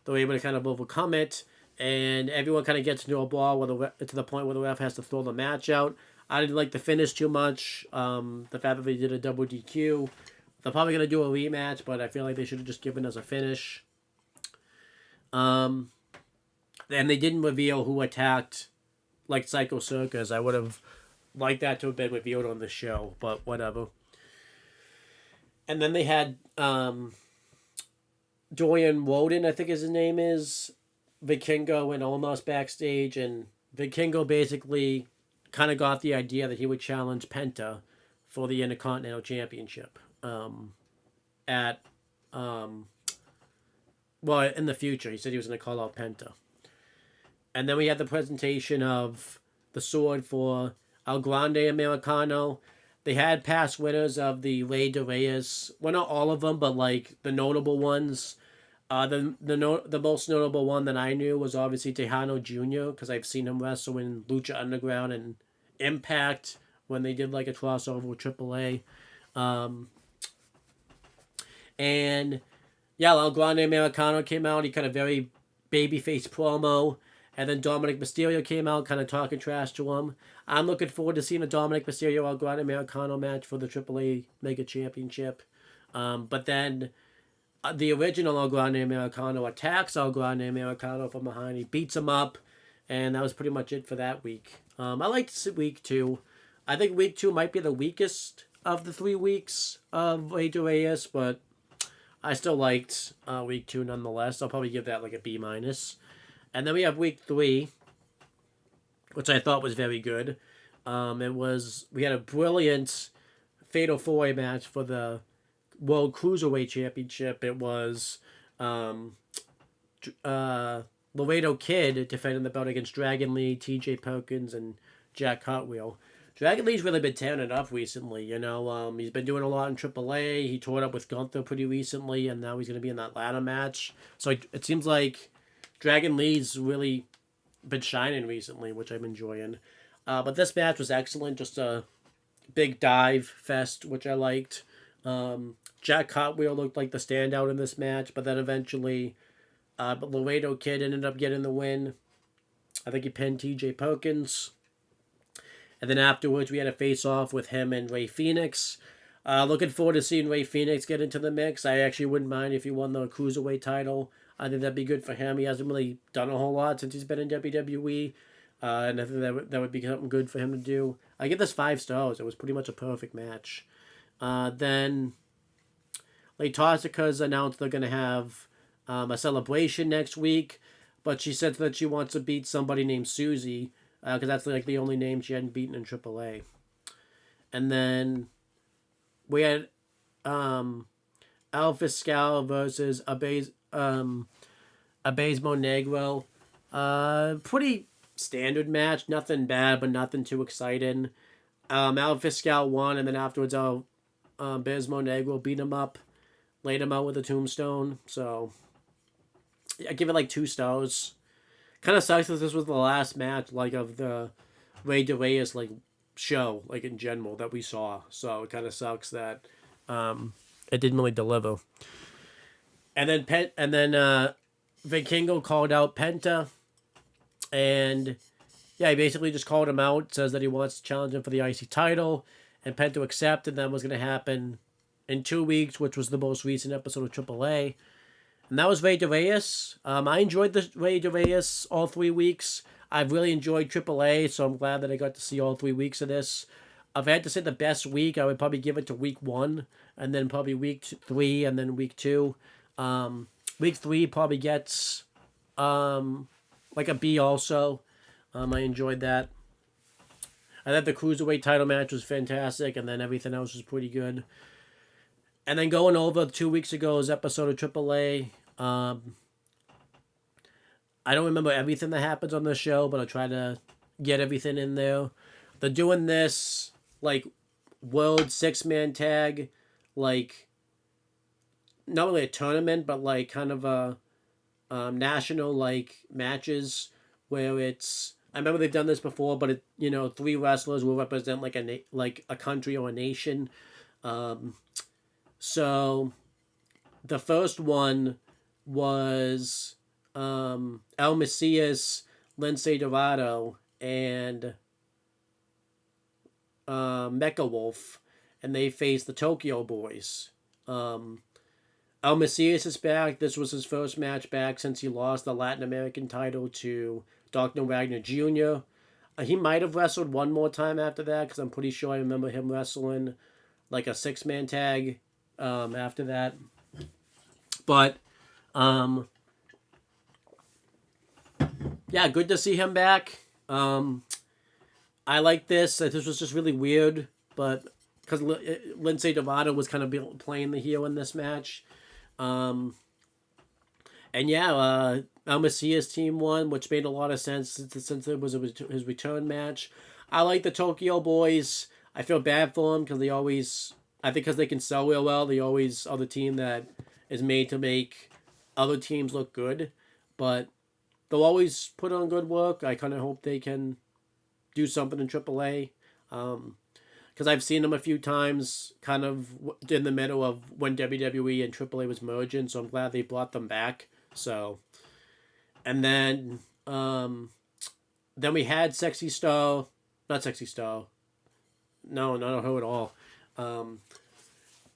able to kind of overcome it, and everyone kind of gets into a brawl to the point where the ref has to throw the match out. I didn't like the finish too much. The fact that they did a double DQ. They're probably going to do a rematch, but I feel like they should have just given us a finish. And they didn't reveal who attacked like Psycho Circus. I would have liked that to have been revealed on the show, but whatever. And then they had Dorian Woden, I think his name is, Vikingo and Omos backstage, and Vikingo basically kind of got the idea that he would challenge Penta for the Intercontinental Championship in the future. He said he was going to call out Penta. And then we had the presentation of the sword for El Grande Americano. They had past winners of the Rey de Reyes. Well, not all of them, but like the notable ones. The most notable one that I knew was obviously Tejano Jr. because I've seen him wrestle in Lucha Underground and Impact when they did like a crossover with AAA. And yeah, El Grande Americano came out. He cut a very babyface promo. And then Dominic Mysterio came out kind of talking trash to him. I'm looking forward to seeing a Dominic Mysterio El Grande Americano match for the AAA Mega Championship. But then the original El Grande Americano attacks El Grande Americano from behind. He beats him up. And that was pretty much it for that week. I liked week 2. I think week 2 might be the weakest of the 3 weeks of Rey de Reyes, but I still liked week 2 nonetheless. I'll probably give that like a B-. And then we have week 3, which I thought was very good. We had a brilliant Fatal 4-Way match for the World Cruiserweight Championship. It was Laredo Kid defending the belt against Dragon Lee, T.J. Perkins, and Jack Cartwheel. Dragon Lee's really been tearing it up recently, you know. He's been doing a lot in AAA. He tore it up with Gunther pretty recently, and now he's going to be in that ladder match. So it seems like Dragon Lee's really been shining recently, which I'm enjoying. But this match was excellent. Just a big dive fest, which I liked. Jack Cartwheel looked like the standout in this match, but then eventually Laredo Kid ended up getting the win. I think he pinned T.J. Perkins. And then afterwards, we had a face-off with him and Ray Phoenix. Looking forward to seeing Ray Phoenix get into the mix. I actually wouldn't mind if he won the Cruiserweight title. I think that'd be good for him. He hasn't really done a whole lot since he's been in WWE. And I think that would be something good for him to do. I give this 5 stars. It was pretty much a perfect match. Then Latosica's announced they're going to have a celebration next week. But she said that she wants to beat somebody named Susie. Because that's like the only name she hadn't beaten in AAA. And then we had Alpha Scal versus Abasmo Negro. Pretty standard match. Nothing bad, but nothing too exciting. Alpha Scal won, and then afterwards Abasmo Negro beat him up. Laid him out with a tombstone. So I give it like 2 stars. Kind of sucks that this was the last match like of the Rey de Reyes like show like in general that we saw. So it kind of sucks that it didn't really deliver. And then Vikingo called out Penta, and yeah, he basically just called him out. Says that he wants to challenge him for the IC title, and Penta accepted. That was going to happen in 2 weeks, which was the most recent episode of AAA. And that was Rey Reyes. I enjoyed the Rey Reyes all 3 weeks. I've really enjoyed AAA, so I'm glad that I got to see all 3 weeks of this. If I had to say the best week, I would probably give it to week 1, and then probably week 3, and then week 2. Week 3 probably gets like a B also. I enjoyed that. I thought the Cruiserweight title match was fantastic, and then everything else was pretty good. And then going over 2 weeks ago's episode of AAA, I don't remember everything that happens on the show, but I'll try to get everything in there. They're doing this, like, World Six-Man Tag, like, not really a tournament, but, like, kind of a national, like, matches where it's... I remember they've done this before, but, 3 wrestlers will represent, like, a country or a nation. So the first one was El Macias, Lince Dorado, and Mecha Wolf, and they faced the Tokyo Boys. El Macias is back. This was his first match back since he lost the Latin American title to Dr. Wagner Jr. He might have wrestled one more time after that, because I'm pretty sure I remember him wrestling like a 6-man tag after that. But yeah, good to see him back. I like this. This was just really weird, but because Lince Dorado was kind of playing the heel in this match. And yeah, El Macias team won, which made a lot of sense since it was his return match. I like the Tokyo Boys. I feel bad for them because I think because they can sell real well, they always are the team that is made to make other teams look good. But they'll always put on good work. I kind of hope they can do something in AAA. Because I've seen them a few times kind of in the middle of when WWE and AAA was merging, so I'm glad they brought them back. So, and then we had Sexy Star, not Sexy Star. No, not her at all.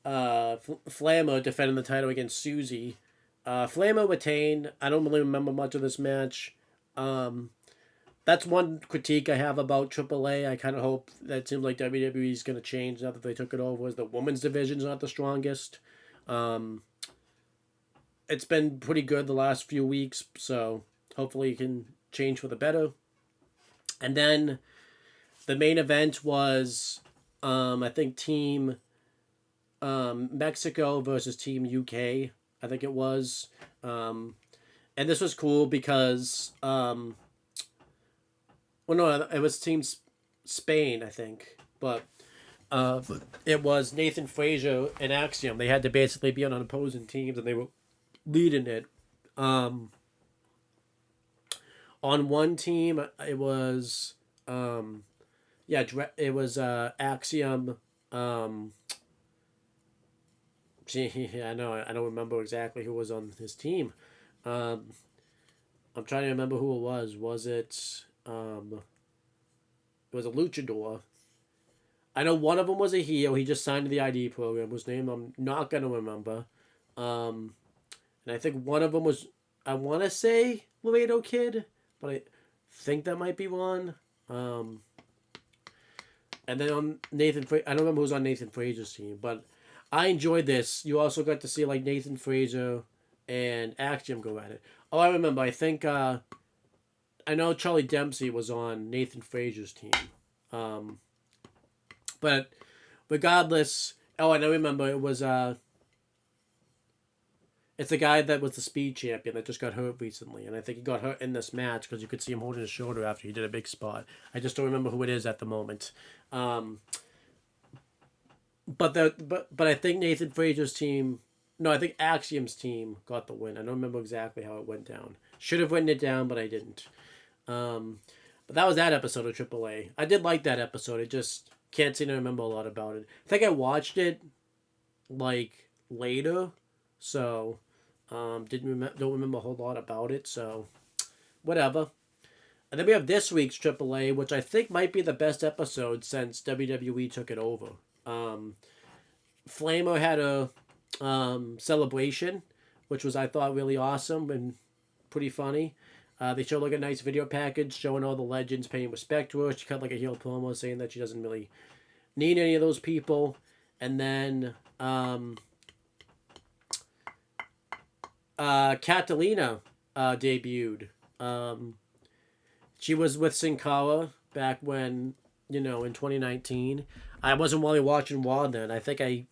Flammer defending the title against Susie. Flammer retained. I don't really remember much of this match. That's one critique I have about AAA. I kind of hope that it seems like WWE is going to change now that they took it over, as the women's division is not the strongest. It's been pretty good the last few weeks, so hopefully it can change for the better. And then the main event was, I think, Team Mexico versus Team UK, I think it was. And this was cool because... well, no, it was Team Spain, I think. But it was Nathan Frazier and Axiom. They had to basically be on opposing teams, and they were leading it. On one team, it was... it was Axiom... I know, I don't remember exactly who was on his team. I'm trying to remember who it was. Was it... it was a luchador. I know one of them was a heel. He just signed to the ID program, whose name I'm not going to remember. And I think one of them was, I want to say Laredo Kid, but I think that might be one. And then on I don't remember who was on Nathan Frazier's team, but I enjoyed this. You also got to see like Nathan Frazier and Axiom go at it. Oh, I remember. I think... I know Charlie Dempsey was on Nathan Frazier's team. But regardless... Oh, and I remember it was... it's the guy that was the speed champion that just got hurt recently. And I think he got hurt in this match because you could see him holding his shoulder after he did a big spot. I just don't remember who it is at the moment. But I think Nathan Frazier's team... No, I think Axiom's team got the win. I don't remember exactly how it went down. Should have written it down, but I didn't. But that was that episode of AAA. I did like that episode. I just can't seem to remember a lot about it. I think I watched it like later, so don't remember a whole lot about it. So whatever. And then we have this week's AAA, which I think might be the best episode since WWE took it over. Flamer had a celebration which was, I thought, really awesome and pretty funny. They showed like a nice video package showing all the legends paying respect to her. She cut like a heel promo saying that she doesn't really need any of those people. And then Catalina debuted. She was with Sin Cara back when, in 2019. I wasn't really watching Raw then. I think I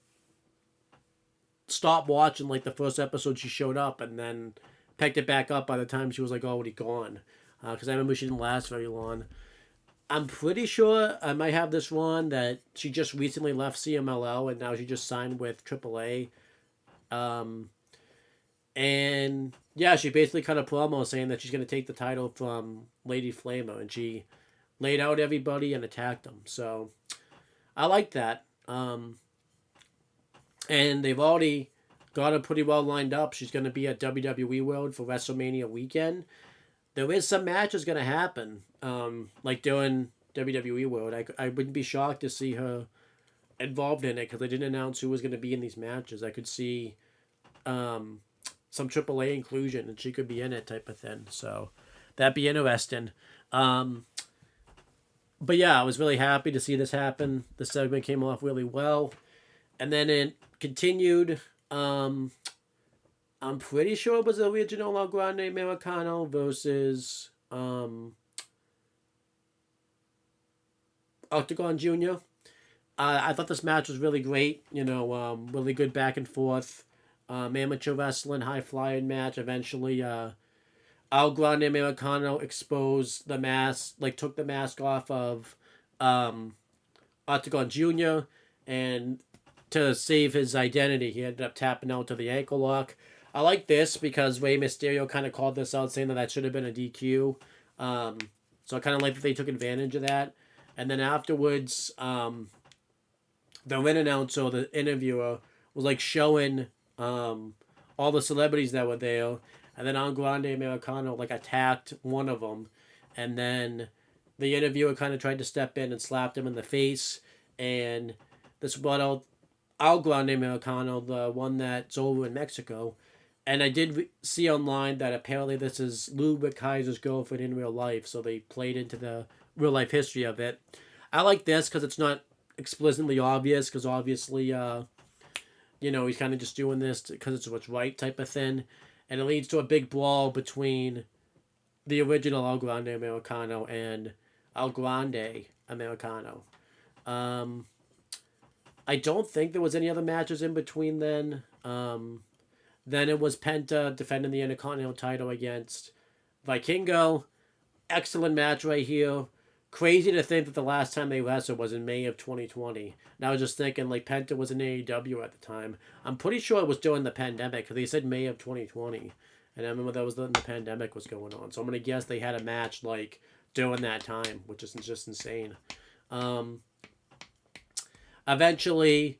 stopped watching like the first episode she showed up and then picked it back up by the time she was like already gone. Because I remember she didn't last very long. I'm pretty sure I might have this wrong that she just recently left CMLL and now she just signed with AAA. And yeah, she basically cut a promo saying that she's going to take the title from Lady Flamer, and she laid out everybody and attacked them. So I like that. And they've already got her pretty well lined up. She's going to be at WWE World for WrestleMania weekend. There is some matches going to happen, like during WWE World. I wouldn't be shocked to see her involved in it because they didn't announce who was going to be in these matches. I could see some AAA inclusion and she could be in it type of thing. So that'd be interesting. But yeah, I was really happy to see this happen. The segment came off really well. And then it continued. I'm pretty sure it was the original El Grande Americano versus Octagon Jr. I thought this match was really great. Really good back and forth. Amateur wrestling, high flying match. Eventually, El Grande Americano exposed the mask, took the mask off of Octagon Jr. and to save his identity, he ended up tapping out to the ankle lock. I like this because Rey Mysterio kind of called this out, saying that should have been a DQ. So I kind of like that they took advantage of that. And then afterwards, the ring announcer, the interviewer, was showing all the celebrities that were there. And then El Grande Americano attacked one of them. And then the interviewer kind of tried to step in and slapped him in the face. And this brought out El Grande Americano, the one that's over in Mexico. And I did see online that apparently this is Ludwig Kaiser's girlfriend in real life, so they played into the real life history of it. I like this because it's not explicitly obvious, because obviously, he's kind of just doing this because it's what's right type of thing. And it leads to a big brawl between the original El Grande Americano and El Grande Americano. I don't think there was any other matches in between then. Then it was Penta defending the Intercontinental title against Vikingo. Excellent match right here. Crazy to think that the last time they wrestled was in May of 2020. And I was just thinking, Penta was in AEW at the time. I'm pretty sure it was during the pandemic, because they said May of 2020. And I remember that was when the pandemic was going on. So I'm going to guess they had a match, during that time, which is just insane. Eventually,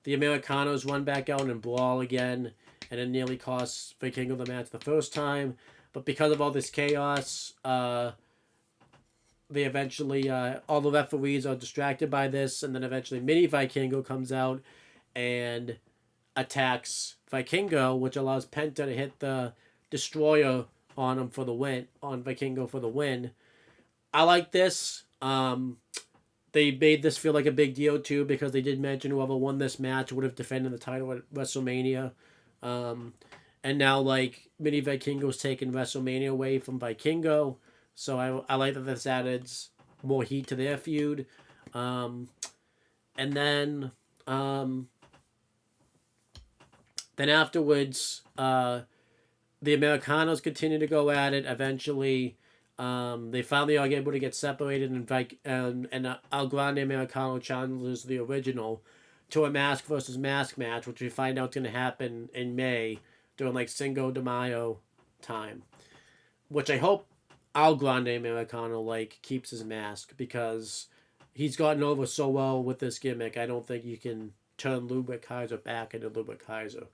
the Americanos run back out and brawl again, and it nearly costs Vikingo the match the first time. But because of all this chaos, they eventually, all the referees are distracted by this, and then eventually Mini Vikingo comes out and attacks Vikingo, which allows Penta to hit the Destroyer on him for the win, on Vikingo for the win. I like this. They made this feel like a big deal, too, because they did mention whoever won this match would have defended the title at WrestleMania. And now, Mini Vikingo's taking WrestleMania away from Vikingo. So I like that this added more heat to their feud. And then afterwards, the Americanos continue to go at it. Eventually, they finally are able to get separated, and El Grande Americano challenges the original to a mask versus mask match, which we find out is going to happen in May during Cinco de Mayo time, which I hope El Grande Americano keeps his mask, because he's gotten over so well with this gimmick. I don't think you can turn Ludwig Kaiser back into Ludwig Kaiser.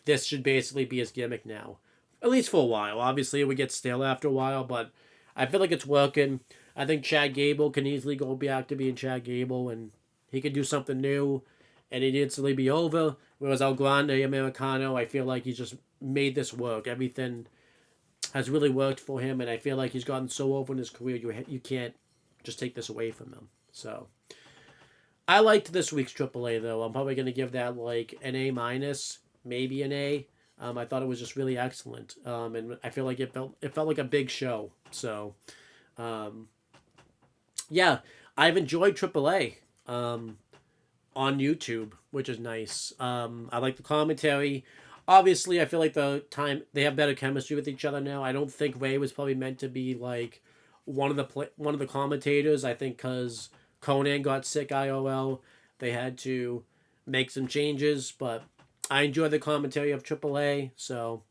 This should basically be his gimmick now, at least for a while. Obviously, it would get stale after a while, but I feel like it's working. I think Chad Gable can easily go back to being Chad Gable, and he could do something new. and it needs to be over. Whereas El Grande Americano, I feel like he's just made this work. Everything has really worked for him, and I feel like he's gotten so over in his career, you can't just take this away from him. So I liked this week's AAA though. I'm probably gonna give that like an A minus, maybe an A. I thought it was just really excellent, and I feel like it felt like a big show. So, um, yeah, I've enjoyed AAA on YouTube, which is nice. I like the commentary. Obviously, I feel like they have better chemistry with each other now. I don't think Ray was probably meant to be like one of the commentators. I think because Conan got sick IOL, they had to make some changes. But I enjoy the commentary of AAA. So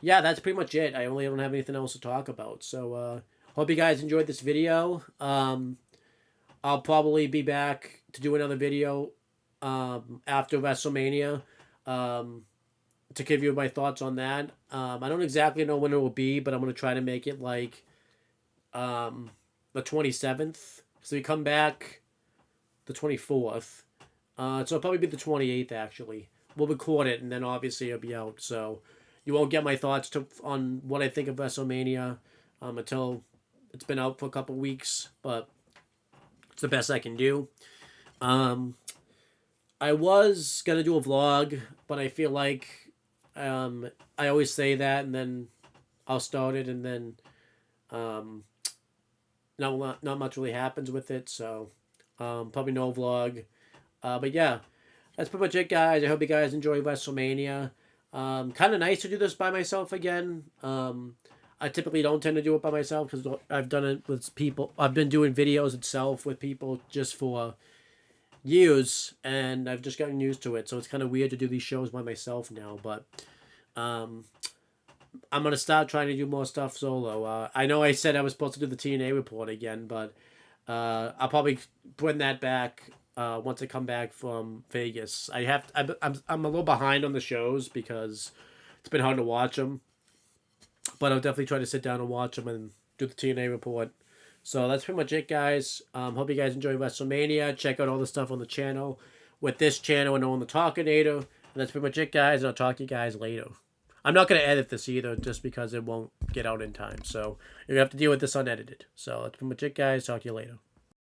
yeah, that's pretty much it. I only don't have anything else to talk about. So hope you guys enjoyed this video. I'll probably be back to do another video after WrestleMania to give you my thoughts on that. I don't exactly know when it will be, but I'm going to try to make it like the 27th. So we come back the 24th. So it'll probably be the 28th, actually. We'll record it, and then obviously it'll be out. So you won't get my thoughts on what I think of WrestleMania until it's been out for a couple weeks. But it's the best I can do. I was going to do a vlog, but I feel like I always say that, and then I'll start it, and then not much really happens with it. So probably no vlog. But yeah, that's pretty much it, guys. I hope you guys enjoy WrestleMania. Kind of nice to do this by myself again. I typically don't tend to do it by myself because I've done it with people. I've been doing videos itself with people just for years, and I've just gotten used to it. So it's kind of weird to do these shows by myself now. But I'm going to start trying to do more stuff solo. I know I said I was supposed to do the TNA report again, but I'll probably bring that back once I come back from Vegas. I'm a little behind on the shows because it's been hard to watch them. But I'll definitely try to sit down and watch them and do the TNA report. So that's pretty much it, guys. Hope you guys enjoy WrestleMania. Check out all the stuff on the channel with this channel and on the Talkinator. And that's pretty much it, guys. And I'll talk to you guys later. I'm not going to edit this either just because it won't get out in time. So you're going to have to deal with this unedited. So that's pretty much it, guys. Talk to you later.